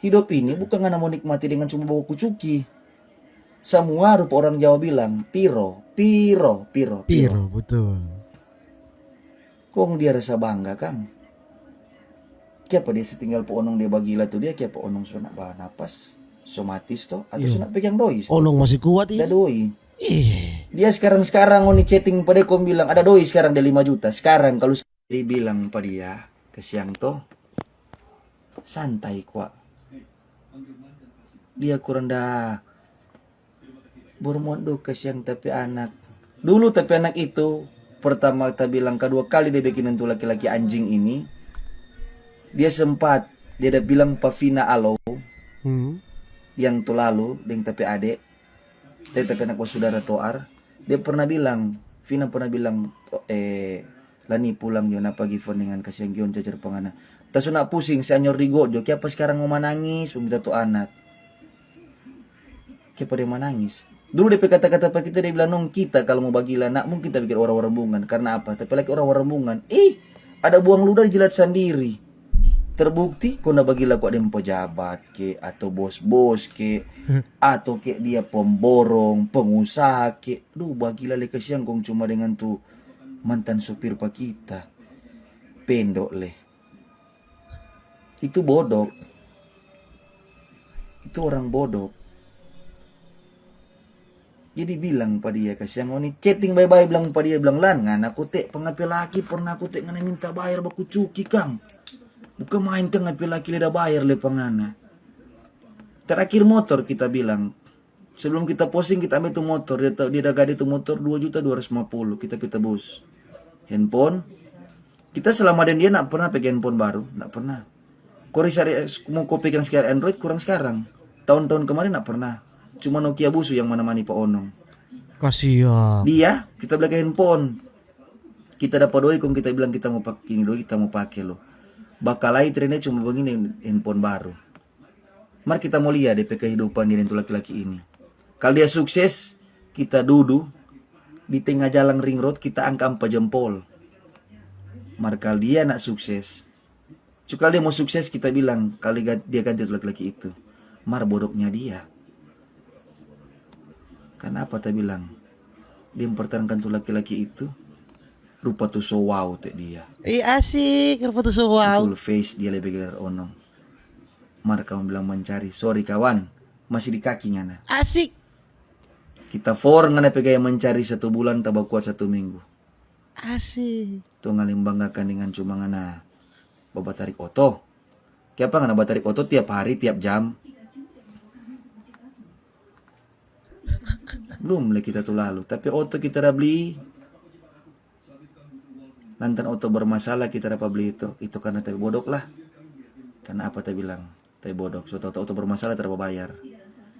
Hidup ini bukan ngana mau nikmati dengan cuma bawa cuki. Semua rupa orang Jawa bilang piro, betul. Kok dia rasa bangga Kang? Kiapa dia setinggal po onong dia bagilah tuh dia kiapa onong so nak bahan napas, somatis toh atau so nak pegang doi. Onong masih kuat ada doi. Dia sekarang oni chatting pada kom bilang ada doi sekarang dia 5 juta. Sekarang kalau dia bilang pada dia ke siang toh santai kuat. Dia kurang dah bermondo ke siang tapi anak. Dulu tapi anak itu pertama kita bilang, kedua kali dia bikin untuk laki-laki anjing ini. Dia sempat dia udah bilang Pavina Alo yang tuh lalu dengan tapi adek Tetap anak saudara Toar, dia pernah bilang, Vina pernah bilang, lani pulang yo napa gifon dengan kasihan gion cacar pangana. Tas nak pusing si anyor rigo jo, apa sekarang mau manangis peminta tu anak. Kenapa dia menangis? Dulu DP kata-kata pak kita dia bilang nong kita kalau mau bagi anak mungkin kita pikir orang rembungan karena apa? Tapi lagi orang rembungan, ada buang ludah jilat sendiri. Terbukti kau nak bagi laku ada yang pejabat ke atau bos-bos ke atau ke dia pemborong, pengusaha ke. Duh bagilah le kasihan kong cuma dengan tu mantan supir pak kita. Pendok leh. Itu bodoh. Itu orang bodoh. Jadi bilang pada dia kasihan oni chatting bye-bye bilang pada dia bilang lan ngan aku tek pengapi laki pernah aku tek ngana minta bayar baku cuki kang. Bukan main kang ngapi laki leda bayar le pangana. Terakhir motor kita bilang sebelum kita posting kita ambil tu motor dia dah gade tu motor 2.250.000 kita tebus. Handphone kita selama dan dia nak pernah pakai handphone baru, nak pernah. Kori sari mau kopi yang sekarang Android kurang sekarang. Tahun-tahun kemarin nak pernah. Cuma Nokia busu yang mana-mani Pak Onong. Kasihan. Dia, kita beli handphone. Kita dapat doi kong kita bilang kita mau pakai ini doi, kita mau pakai loh. Bakalai trennya cuma begini handphone baru. Mari kita mau lihat DP kehidupan dia untuk laki-laki ini. Kalau dia sukses, kita duduk di tengah jalan ring road, kita angkat 4 jempol. Mari kalau dia nak sukses, kalau dia mau sukses kita bilang, kali dia ganti laki-laki itu. Mar bodohnya dia. Kenapa tak bilang? Dia mempertahankan tuh laki-laki itu. Rupa tuh so wow tek dia. Asik, rupa tuh so wow. Betul face dia lebih gelar onong. Mar kamu bilang mencari. Sorry kawan, masih di kaki ngana. Asik. Kita for ngana pegaya mencari 1 bulan tabak kuat 1 minggu. Asik. Tuh ngalim banggakan dengan cuma ngana babat tarik oto. Kenapa ngana babat tarik oto tiap hari tiap jam? Belum lah kita tuh lalu, tapi oto kita dah beli. Lantaran oto bermasalah kita dapat beli itu karena tapi bodoh lah. Karena apa tak bilang? Tapi bodoh. So oto bermasalah terdapat bayar.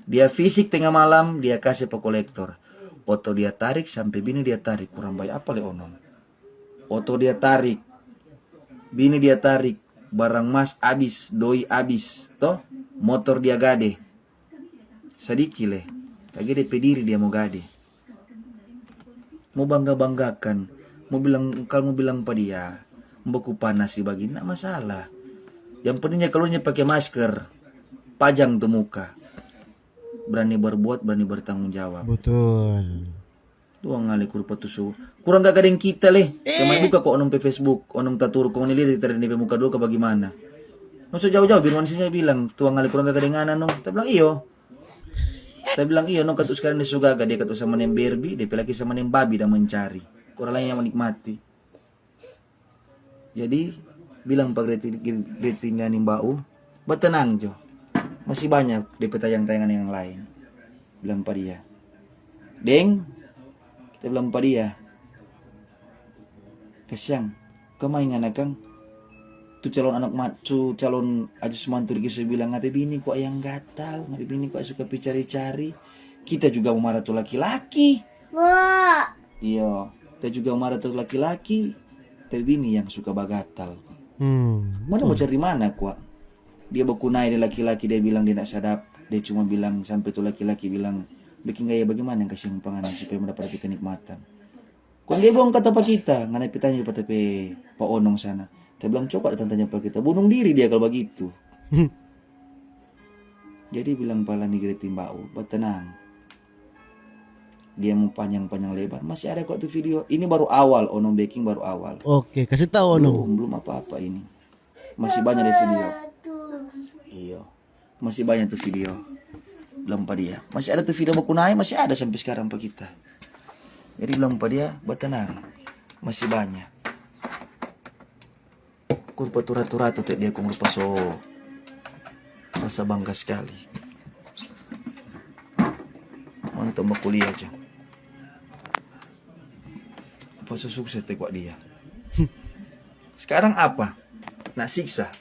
Dia fisik tengah malam dia kasih pe kolektor. Oto dia tarik sampai bini dia tarik kurang baik apa le onong. Oto dia tarik, bini dia tarik, barang mas abis, doi abis, toh motor dia gade. Sedikit leh. Lagi dia pediri dia mau gade. Mau bangga-banggakan. Kalau mau bilang pada dia, membeku panas di bagi, nak masalah. Yang pentingnya kalau dia pakai masker, pajang tuh muka. Berani berbuat, berani bertanggung jawab. Betul. Tuh ngali kurpa tuh kurang gak kadang kita leh. Cuma buka kok onong pe Facebook, onong tatur kong nilai dari di muka dulu ke bagaimana. Nggak jauh-jauh, biruan sih bilang, tuh ngali kurang gak kadang ngana nong. Kita bilang iyo. Kita bilang iya, no katus sekarang dia suka dia katus sama nem berbi, dia lagi sama nem babi dan mencari. Kurang lain yang menikmati. Jadi bilang pak gretingnya nih bau, bertenang jo, masih banyak di tayang-tayangan yang lain. Bilang pak dia, deng, kita bilang pak dia, kasiang, kemaingan akang, tu calon anak macu, calon aja semantur kisah bilang ngapain bini kok yang gatal, ngapain bini kok suka cari-cari. Kita juga mau marah tuh laki-laki. Wah. Iya, kita juga mau marah tuh laki-laki. Tapi bini yang suka bagatal. Mana mau cari mana kuat? Dia baku naik dia laki-laki dia bilang dia nak sadap. Dia cuma bilang sampai tuh laki-laki bilang bikin gaya bagaimana yang kasih panganan supaya mendapat kenikmatan. Kau dia bohong kata pak kita, nganai pitanya pada Pak Onong sana. Saya bilang coba tantanya pak kita bunuh diri dia kalau begitu. Jadi bilang pala nih Greti Mbau, tenang. Dia mau panjang-panjang lebar. Masih ada kok tuh video. Ini baru awal, Onong baking baru awal. Oke, kasih tahu Onong. Belum apa-apa ini. Masih banyak deh video. Iya. Masih banyak tuh video. Bilang pak dia. Masih ada tuh video bakunai, masih ada sampai sekarang pak kita. Jadi bilang pak dia, tenang. Masih banyak. Kurpa turatu-ratu tak dia kong rupa so rasa bangga sekali. Mantap mau kuliah aja. Apa so sukses tak dia. Sekarang apa? Nak siksa.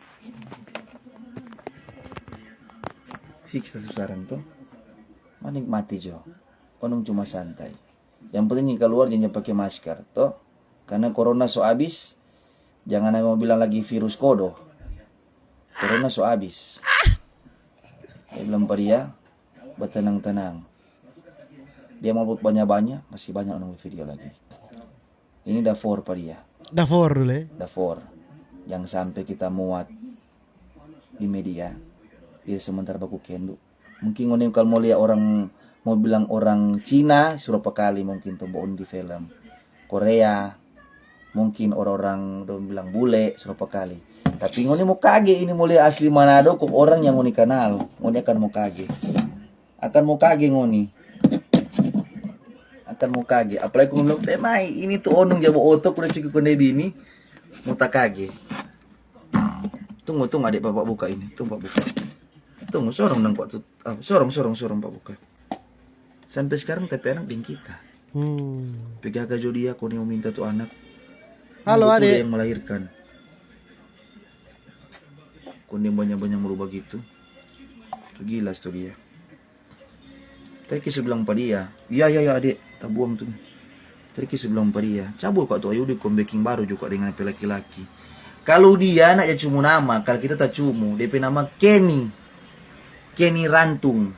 Siksa sekarang tuh. Menikmati jo. onong cuma santai. Yang penting keluar jangan pakai masker, toh. Karena corona so habis, jangan mau bilang lagi virus kodo. Corona so habis. Saya bilang pada dia, bertenang-tenang. Dia mau buat banyak-banyak, masih banyak orang video lagi. Ini dafor pada dia. Dafor dulu ya. Dafor. Yang sampai kita muat di media. Dia sementara baku kendo. Mungkin ngono kalau mau lihat orang, mau bilang orang Cina, surapa kali mungkin tuh baun di film. Korea, mungkin orang-orang udah bilang bule, surapa kali. Tapi ngoni mau kage ini mulai asli Manado kok orang yang ngoni kenal. Ngoni akan mau kage. Akan mau kage ngoni. Akan mau kage. Apalagi kau bilang, "Mai, ini tuh onong jabo otok udah cukup kone bini." Mau tak kage. Tunggu adik bapak buka ini. Tunggu bapak buka. Tunggu sorong nang Pak tuh. Sorong Pak buka. Sampai sekarang tapi anak dengan kita. Pegaga jodia kau yang minta tuh anak. Halo Betul adik. yang melahirkan. Kau banyak-banyak merubah gitu. Itu gila tuh dia. Tadi kisah bilang pada dia, iya adik, tak buang tuh. Tadi kisah bilang pada dia, cabut kok tuh ayo di comebacking baru juga dengan laki-laki. Kalau dia anaknya cuma nama, kalau kita tak cuma, DP nama Kenny Rantung.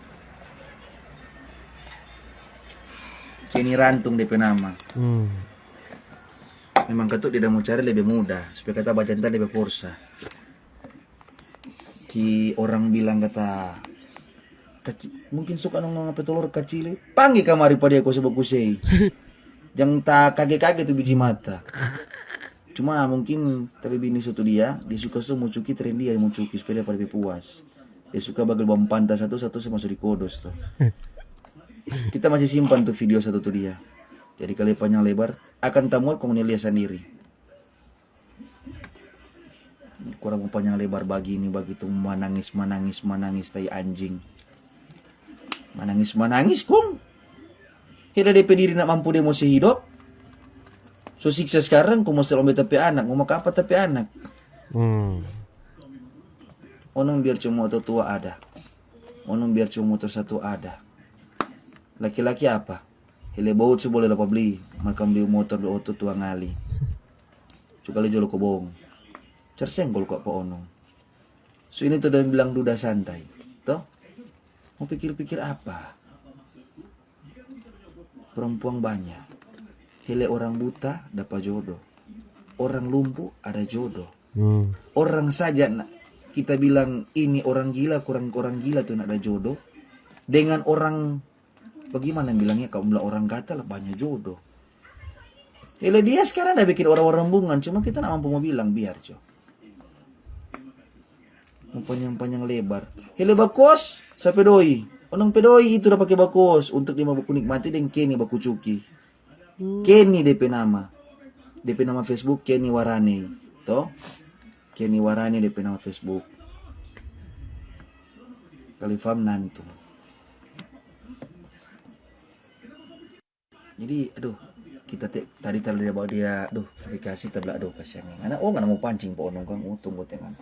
Kenny Rantung DP nama. Memang ketuk dia mau cari lebih mudah, supaya kata baca entah lebih forsa. Ki orang bilang kata mungkin suka nongol apa telur kecil, panggil kamari pada aku sebab kusei. Jangan tak kaget-kaget tuh biji mata. Cuma mungkin tapi bini suatu dia suka semua cuki tren dia mau cuki supaya dia pada puas. Dia suka bagel bom pantas satu sama di kodos tuh. Kita masih simpan tuh video satu tuh dia. Jadi kali panjang lebar akan tamuat kamu lihat sendiri. Kurang panjang lebar bagi ini begitu menangis tai anjing. Menangis kong. Kira DP diri nak mampu dia masih hidup. So siksa sekarang kau mesti lomba tapi anak, mau makan apa tapi anak. Onong biar cuma motor tua ada. Onong biar cuma motor satu ada. Laki-laki apa? Hele baut su boleh dapat beli. Makan beli motor do otot tua ngali. Cukali jolo ko bohong. Cersenggol kok apa onong. So ini tuh udah bilang duda santai. Toh? Mau pikir-pikir apa? Perempuan banyak. Hele orang buta dapat jodoh. Orang lumpuh ada jodoh. Orang saja kita bilang ini orang gila, kurang gila tuh nak ada jodoh. Dengan orang bagaimana bilangnya kalau bilang orang gatal banyak jodoh. Hele dia sekarang udah bikin orang-orang bungan, cuma kita nak mampu mau bilang biar jo. Mau panjang lebar. Hele bakos sa pedoi. Onong pedoi itu udah pakai bakos untuk dia mau nikmati dan Kenny baku cuki. Kenny DP nama. DP nama Facebook Kenny Warane. Toh? Kenny Warane DP nama Facebook. Kalifam nantu. Jadi aduh, kita tadi bawa dia, aduh, verifikasi tabla aduh kasihan. Anak nggak mau pancing po onong kang tunggu tengah.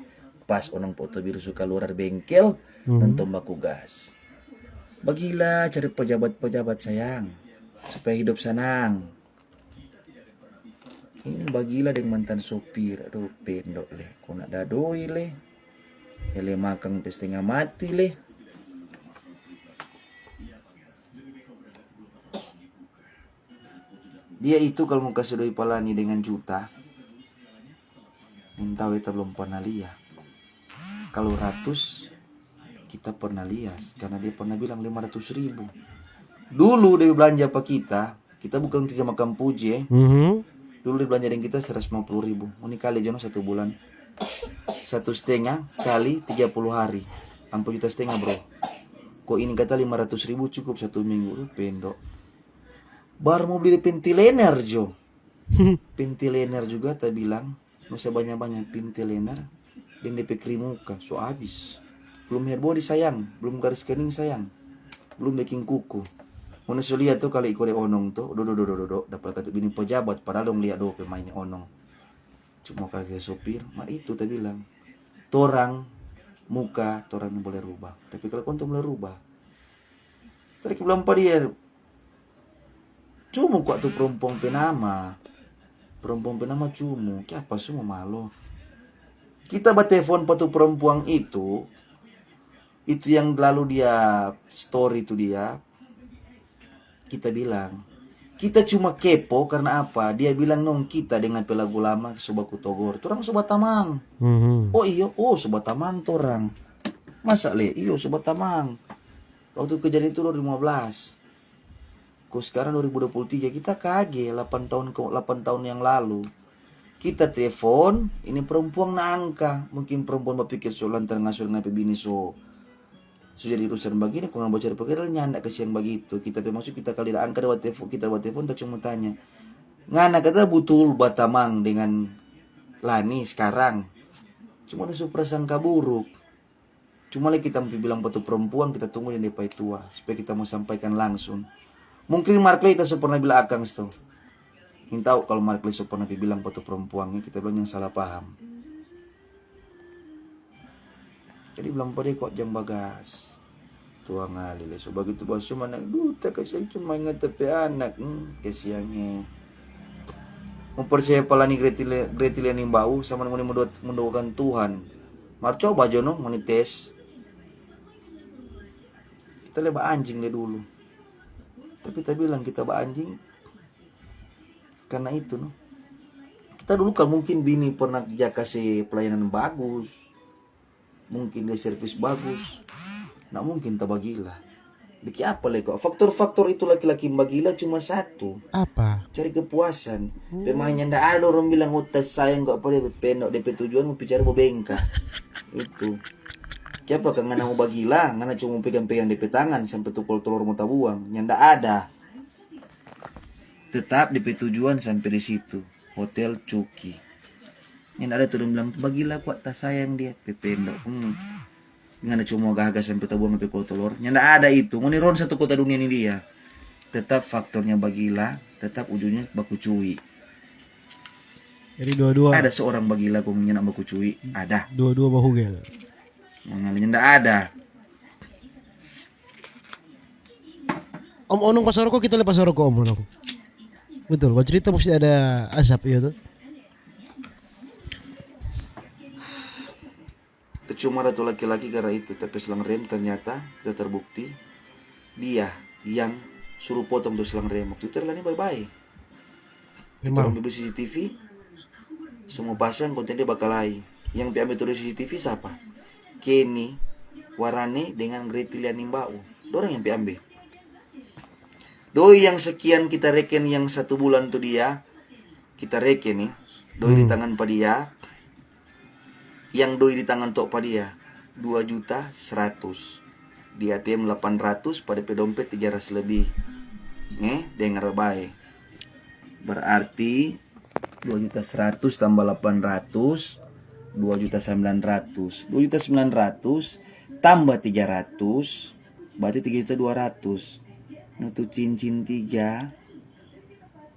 Pas onong foto biru suka luar bengkel nonton baku gas. Bagilah cari pejabat-pejabat sayang supaya hidup senang. Ini bagilah dengan mantan sopir, aduh pendok leh, kau nak dadoi leh, hele makang setengah mati leh. Dia itu kalau mau kasih doi palani dengan juta, minta kita belum pernah lihat. Kalau ratus kita pernah lihat karena dia pernah bilang 500.000. Dulu dia belanja apa kita bukan kerja makan puji Dulu dia belanja dengan kita 150.000. Ini kali jono 1 bulan 1,5 kali 30 hari 4,5 juta bro. Kok ini kata 500.000 cukup 1 minggu pendok. Baru mau beli pentilener jo. Pentilener juga tak bilang masa banyak-banyak pentilener dan DP krim muka so habis. Belum hair body sayang, belum garis kening sayang, belum baking kuku. Mana lihat tuh kali ikut onong tuh, dapat kata bini pejabat, padahal dong lihat do pemainnya onong. Cuma kagak sopir, mak itu tadi bilang, torang muka, torang boleh rubah. Tapi kalau kau boleh rubah, tadi bilang pada dia, Cumu kok tuh perempuan penama. Perempuan penama cumu. Apa semua malo. Kita telepon patu perempuan itu yang lalu dia story itu dia. Kita bilang, kita cuma kepo karena apa? Dia bilang nong kita dengan pelagu lama sobaku togor. Orang sobat tamang. Oh iyo, sobat tamang tuh orang. Masa le? Iyo sobat tamang. Waktu kejadian itu 2015. Kok sekarang 2023 kita kaget 8 tahun yang lalu. Kita telepon, ini perempuan na angka. Mungkin perempuan berpikir so lantar ngasuh ngapain bini so jadi urusan begini, kok nggak baca perkara nyanda kesian begitu. Kita masuk kita kali angka lewat telepon, kita cuma tanya. Ngana kata betul Batamang dengan Lani sekarang. Cuma ada prasangka buruk. Cuma lagi kita bilang batu perempuan, kita tunggu yang depai tua supaya kita mau sampaikan langsung. Mungkin Mark Lee tak pernah bilang akang itu. Ingin tahu kalau Mark Lee pernah bilang batu perempuan, kita bilang yang salah paham. Jadi bilang pada kok jam bagas. Tua ngali le. So begitu bos cuma nak duta kasi cuma ingat tapi anak kesiannya. Mempercayai palani gretilan yang bau sama mendoakan Tuhan. Mar coba jono monites. Kita leba anjing le dulu. Tapi kita bilang kita ba anjing karena itu no. Kita dulu kan mungkin bini pernah dia kasih pelayanan bagus. Mungkin dia servis bagus. Nah mungkin tak bagila. Diki apa lagi kok? Faktor-faktor itu laki-laki bagila cuma satu. Apa? Cari kepuasan. Pemainnya ndak ada orang bilang utas sayang kok apa dia penok DP tujuan mau bicara mau bengka. Itu. Siapa kan ngana mau bagila, ngana cuma pegang-pegang DP tangan sampai tukul telur mau tabuang. Yang ndak ada. Tetap DP tujuan sampai di situ. Hotel Cuki. Yang ada tuh bilang bagila kok tak sayang dia pependok. Ngana cuma gagah sampai tabuang sampai tukul telur. Yang ndak ada itu. Ngoniron satu kota dunia ini dia. Tetap faktornya bagila, tetap ujungnya baku cuy. Jadi dua-dua. Ada seorang bagila kok menyenak baku cuy, ada. Dua-dua bahugel. Yang lainnya ndak ada. Om Onong pasar rokok kita lepas rokok Om Onong. Betul, buat cerita mesti ada asap ya tuh. Cuma ada tuh laki-laki karena itu, tapi selang rem ternyata sudah terbukti dia yang suruh potong tuh selang rem. Waktu itu adalah bye-bye. Kita ambil CCTV, semua pasang konten dia bakal lain. Yang diambil tuh CCTV siapa? Kenny, Warane dengan Gretilia Nimbau. Dorang yang diambil. Doi yang sekian kita reken yang 1 bulan tuh dia, kita reken nih. Doi di tangan pa dia. Yang doi di tangan tok pa dia 2.100.000. Di ATM 800, pada dompet 300 lebih. Dengar baik. Berarti 2.100.000 tambah 800, 2.900.000. 2.900.000 tambah 300, berarti 3.200.000. Nah tuh cincin 3,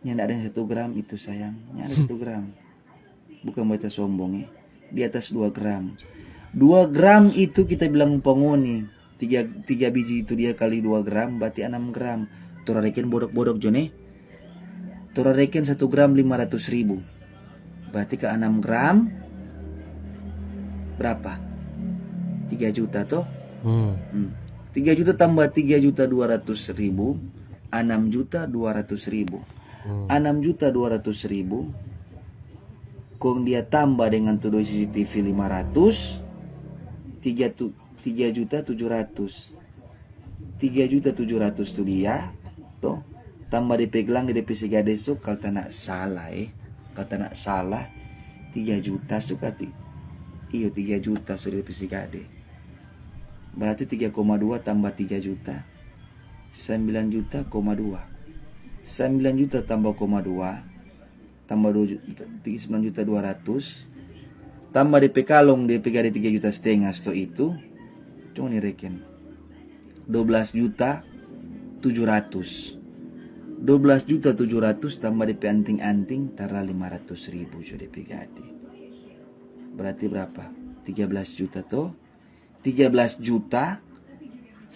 yang ada 1 gram itu sayang. Yang ada 1 gram. Bukan baca sombong ya. Di atas 2 gram. 2 gram itu kita bilang pengoni. 3 biji itu dia kali 2 gram berarti 6 gram. Tora reken bodok-bodok jone. Tora reken 1 gram 500.000. Berarti ke 6 gram berapa? 3 juta toh? 3 juta tambah 3.200.000, 6.200.000. 6.200.000 kong dia tambah dengan tuh CCTV 500, 3.700.000. 3.700.000 tuh dia toh, tambah DP gelang di DP segade so kalau tak nak salah kalau tak nak salah 3 juta suka iyo 3 juta sudah DP segade, berarti 3,2 tambah 3 juta 9 juta, 9 juta tambah 2 tambah 9.200.000 tambah DP kalong DP gade 3,5 juta itu cuma nih reken 12.700.000 tambah DP anting-anting tara 500.000 so DP gade, berarti berapa? 13 juta toh, 13 juta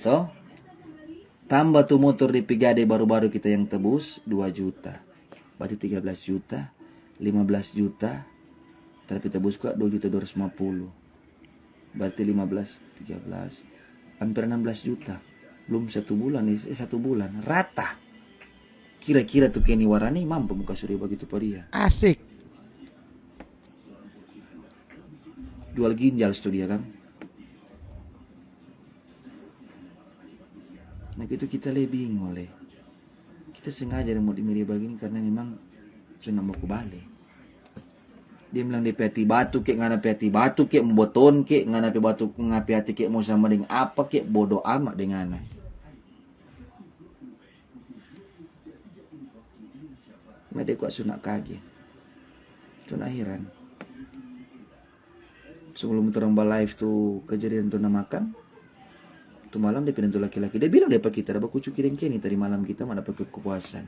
toh Tambah tuh motor DP gade baru-baru kita yang tebus 2 juta. Berarti 13 juta, 15 juta. Tapi tebus kok 2 juta 250. Berarti 15, 13, hampir 16 juta. Belum 1 bulan nih, 1 bulan. Rata. Kira-kira tuh Kenny Warani mampu muka suri begitu pada dia. Asik. Jual ginjal tuh dia kan. Nah itu kita lebih bingung oleh. Kita sengaja mau di media begini karena memang sudah mau kebalik. Dia bilang di hati batu kek ngana hati batu kek memboton kek ngana batu ngapi hati kek mau sama dengan apa kek bodoh amat dengan. Nah dia kok sunak kaget. Sunak heran. Sebelum turun live tuh kejadian tuh makan. Tuh malam dia pindah tuh laki-laki. Dia bilang dia pakai kita, dapat kucu kirim kini tadi malam kita mana pakai kepuasan.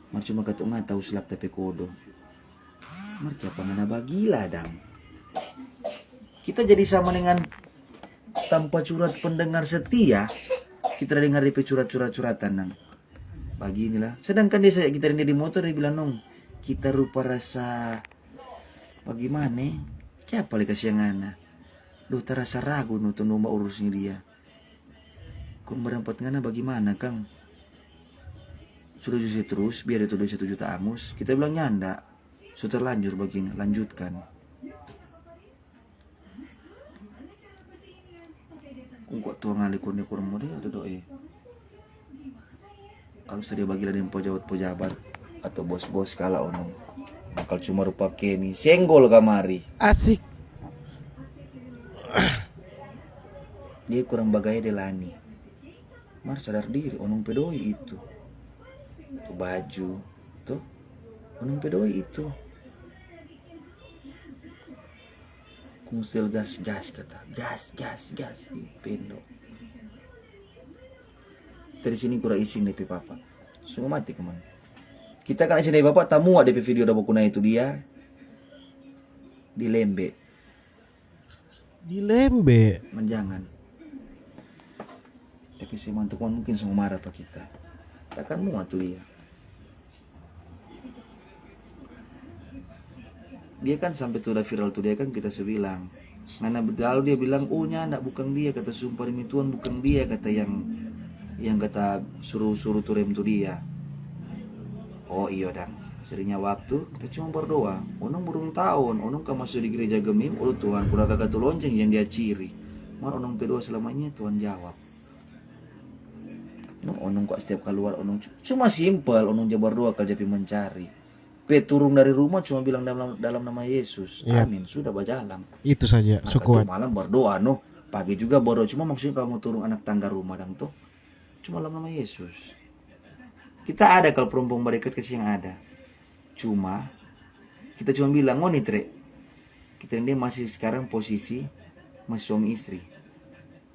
Mar cuma kata nggak tahu selap tapi kodo. Mar apa mana bagilah dang. Kita jadi sama dengan tanpa curhat pendengar setia. Kita dengar DP curhat-curhatan nang. Bagi inilah. Sedangkan dia kita di motor dia bilang nong kita rupa rasa bagaimana? Siapa lagi kasihanana? Duh terasa ragu nonton nomba urusnya dia. Kung berempat ngana bagaimana Kang? Sudah justru terus biar itu 1 juta amus. Kita bilang nyanda. Sudah terlanjur begini, lanjutkan. Kung kok tuang ngali kurang model ada doa. Kalau sudah bagilah dengan pejabat atau bos-bos kala onong. Bakal cuma rupa Kenny senggol kamari. Asik. Dia kurang bagaya delani. Mar sadar diri onong pedoi itu. Tuh baju, tuh onong pedoi itu. Kungsel gas kata, gas pendo. Dari sini kurang ising DP papa. Sungguh mati kemana? Kita kan ising DP bapak tamu ada DP video dapat kuna itu dia di lembe. Di lembe. Menjangan. Tapi si mantuan mungkin semua marah pak kita. Takkan muat tuh dia. Dia kan sampai tuh udah viral tuh dia kan kita sebilang. Mana lalu dia bilang, oh nyandak bukan dia kata sumpah demi Tuhan bukan dia kata yang kata suruh tuh rem tuh dia. Oh iya dang. Seringnya waktu kita cuma berdoa. Onong burung tahun, onong kan masuk di gereja gemim. Oh Tuhan, kurang kagak tuh lonceng yang dia ciri. Mar onong berdoa selamanya Tuhan jawab. No, onong kok setiap keluar onong cuma simpel onong jabar doa kalau jadi mencari. Pe turun dari rumah cuma bilang dalam nama Yesus. Yep. Amin. Sudah berjalan. Itu saja, syukuran. Malam berdoa no. Pagi juga berdoa cuma maksudnya kamu turun anak tangga rumah dan tuh cuma dalam nama Yesus. Kita ada kalau perempuan berdekat kasih yang ada. Cuma kita cuma bilang oh nih tre. Kita ini masih sekarang posisi masih suami istri.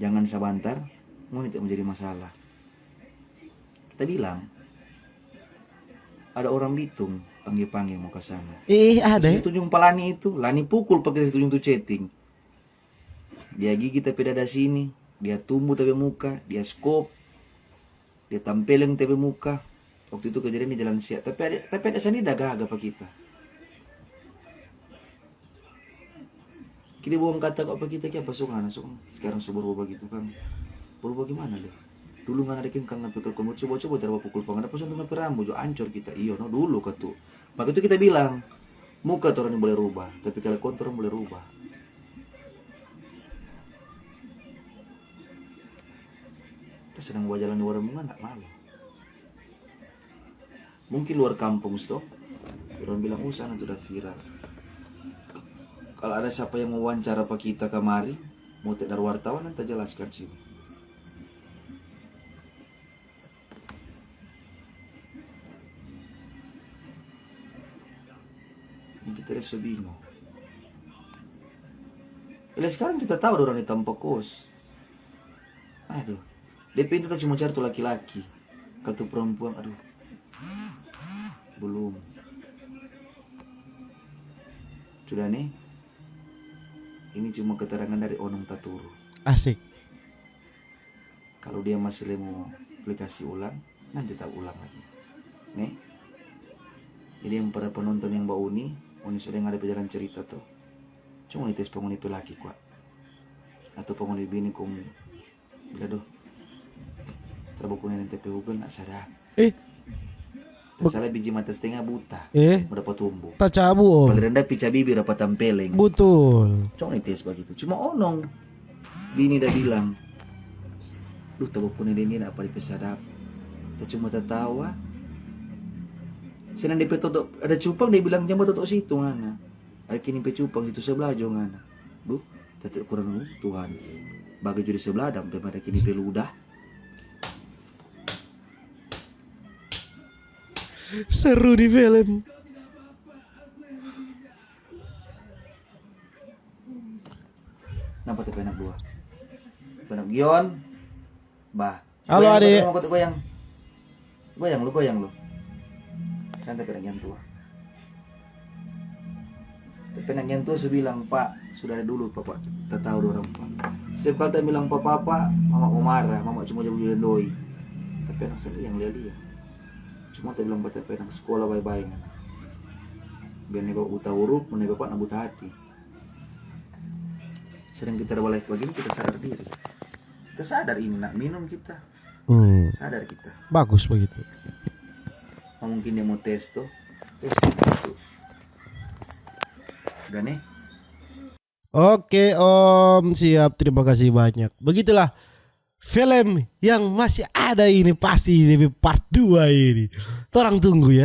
Jangan sebentar ngonit menjadi masalah. Kita bilang ada orang Bitung panggil mau ke sana. Ada ya? Tunjung palani itu, lani pukul pakai tunjung tuh chatting. Dia gigit tapi dada sini, dia tumbuh tapi muka, dia skop, dia tampilin tapi muka. Waktu itu kejadian di jalan siap, tapi ada sini daga apa kita. Kita buang kata kok apa kita kayak apa sungan, sekarang berubah begitu kan. Berubah gimana deh? Dulu nggak ada kang ngapikul kamu coba terbawa pukul pangan apa sudah ngapi rambu jo ancur kita iyo no dulu katu. Maka itu kita bilang muka tuh orang yang boleh rubah tapi kalau kontor boleh rubah. Kita sedang bawa jalan di luar bunga nggak malu. Mungkin luar kampung toh orang bilang sana tuh udah viral. Kalau ada siapa yang wawancara apa kita kemari mau dari wartawan nanti jelaskan sih. Kita rasa bingung. Sekarang kita tahu orang di tanpa kos. Aduh, DP itu cuma cari tuh laki-laki. Kalau tuh perempuan, aduh, belum. Sudah nih. Ini cuma keterangan dari Onong Taturu. Asik. Kalau dia masih mau aplikasi ulang, nanti tak ulang lagi. Nih. Jadi yang para penonton yang bau Uni sudah yang ada perjalanan cerita tuh. Cuma tes penghuni pelaki kuat. Atau penghuni bini kong gaduh. Terbukunya nanti PU nak sadar. Tak salah biji mata setengah buta. Berapa tumbuh. Tak cabu om. Paling rendah pica bibir apa tampeleng. Betul. Cuma tes begitu. Cuma onong. Bini dah bilang. Lu terbukunya ini nak apa dipesadap. Tak cuma tertawa. Senang DP totok ada cupang dia bilang jangan totok situ ngana. Ada kini pe cupang situ sebelah jo ngana. Duh, tetep kurang Tuhan. Bagi jadi sebelah dan pada kini pe ludah. Seru di film. Nampak tepe anak buah. Anak Gion. Bah. Halo, Adik. Goyang. Goyang lu. Santai pengen tua. Pengen tua bilang Pak sudah ada dulu Pak tak tahu orang Pak. Sebab tak bilang Papa Mama mau marah, Mama cuma jauh jalan doi. Tapi anak saya yang lihat. Cuma tak bilang Pak anak sekolah bye-bye kan. Biar nih Bapak buta huruf, mana Bapak nak buta hati. Sering kita live begini kita sadar diri. Kita sadar ini nak minum kita. Sadar kita. Bagus begitu. Mungkin dia mau tes tuh. Udah nih. Oke om, siap, terima kasih banyak. Begitulah film yang masih ada ini pasti di part 2 ini. Orang tunggu ya.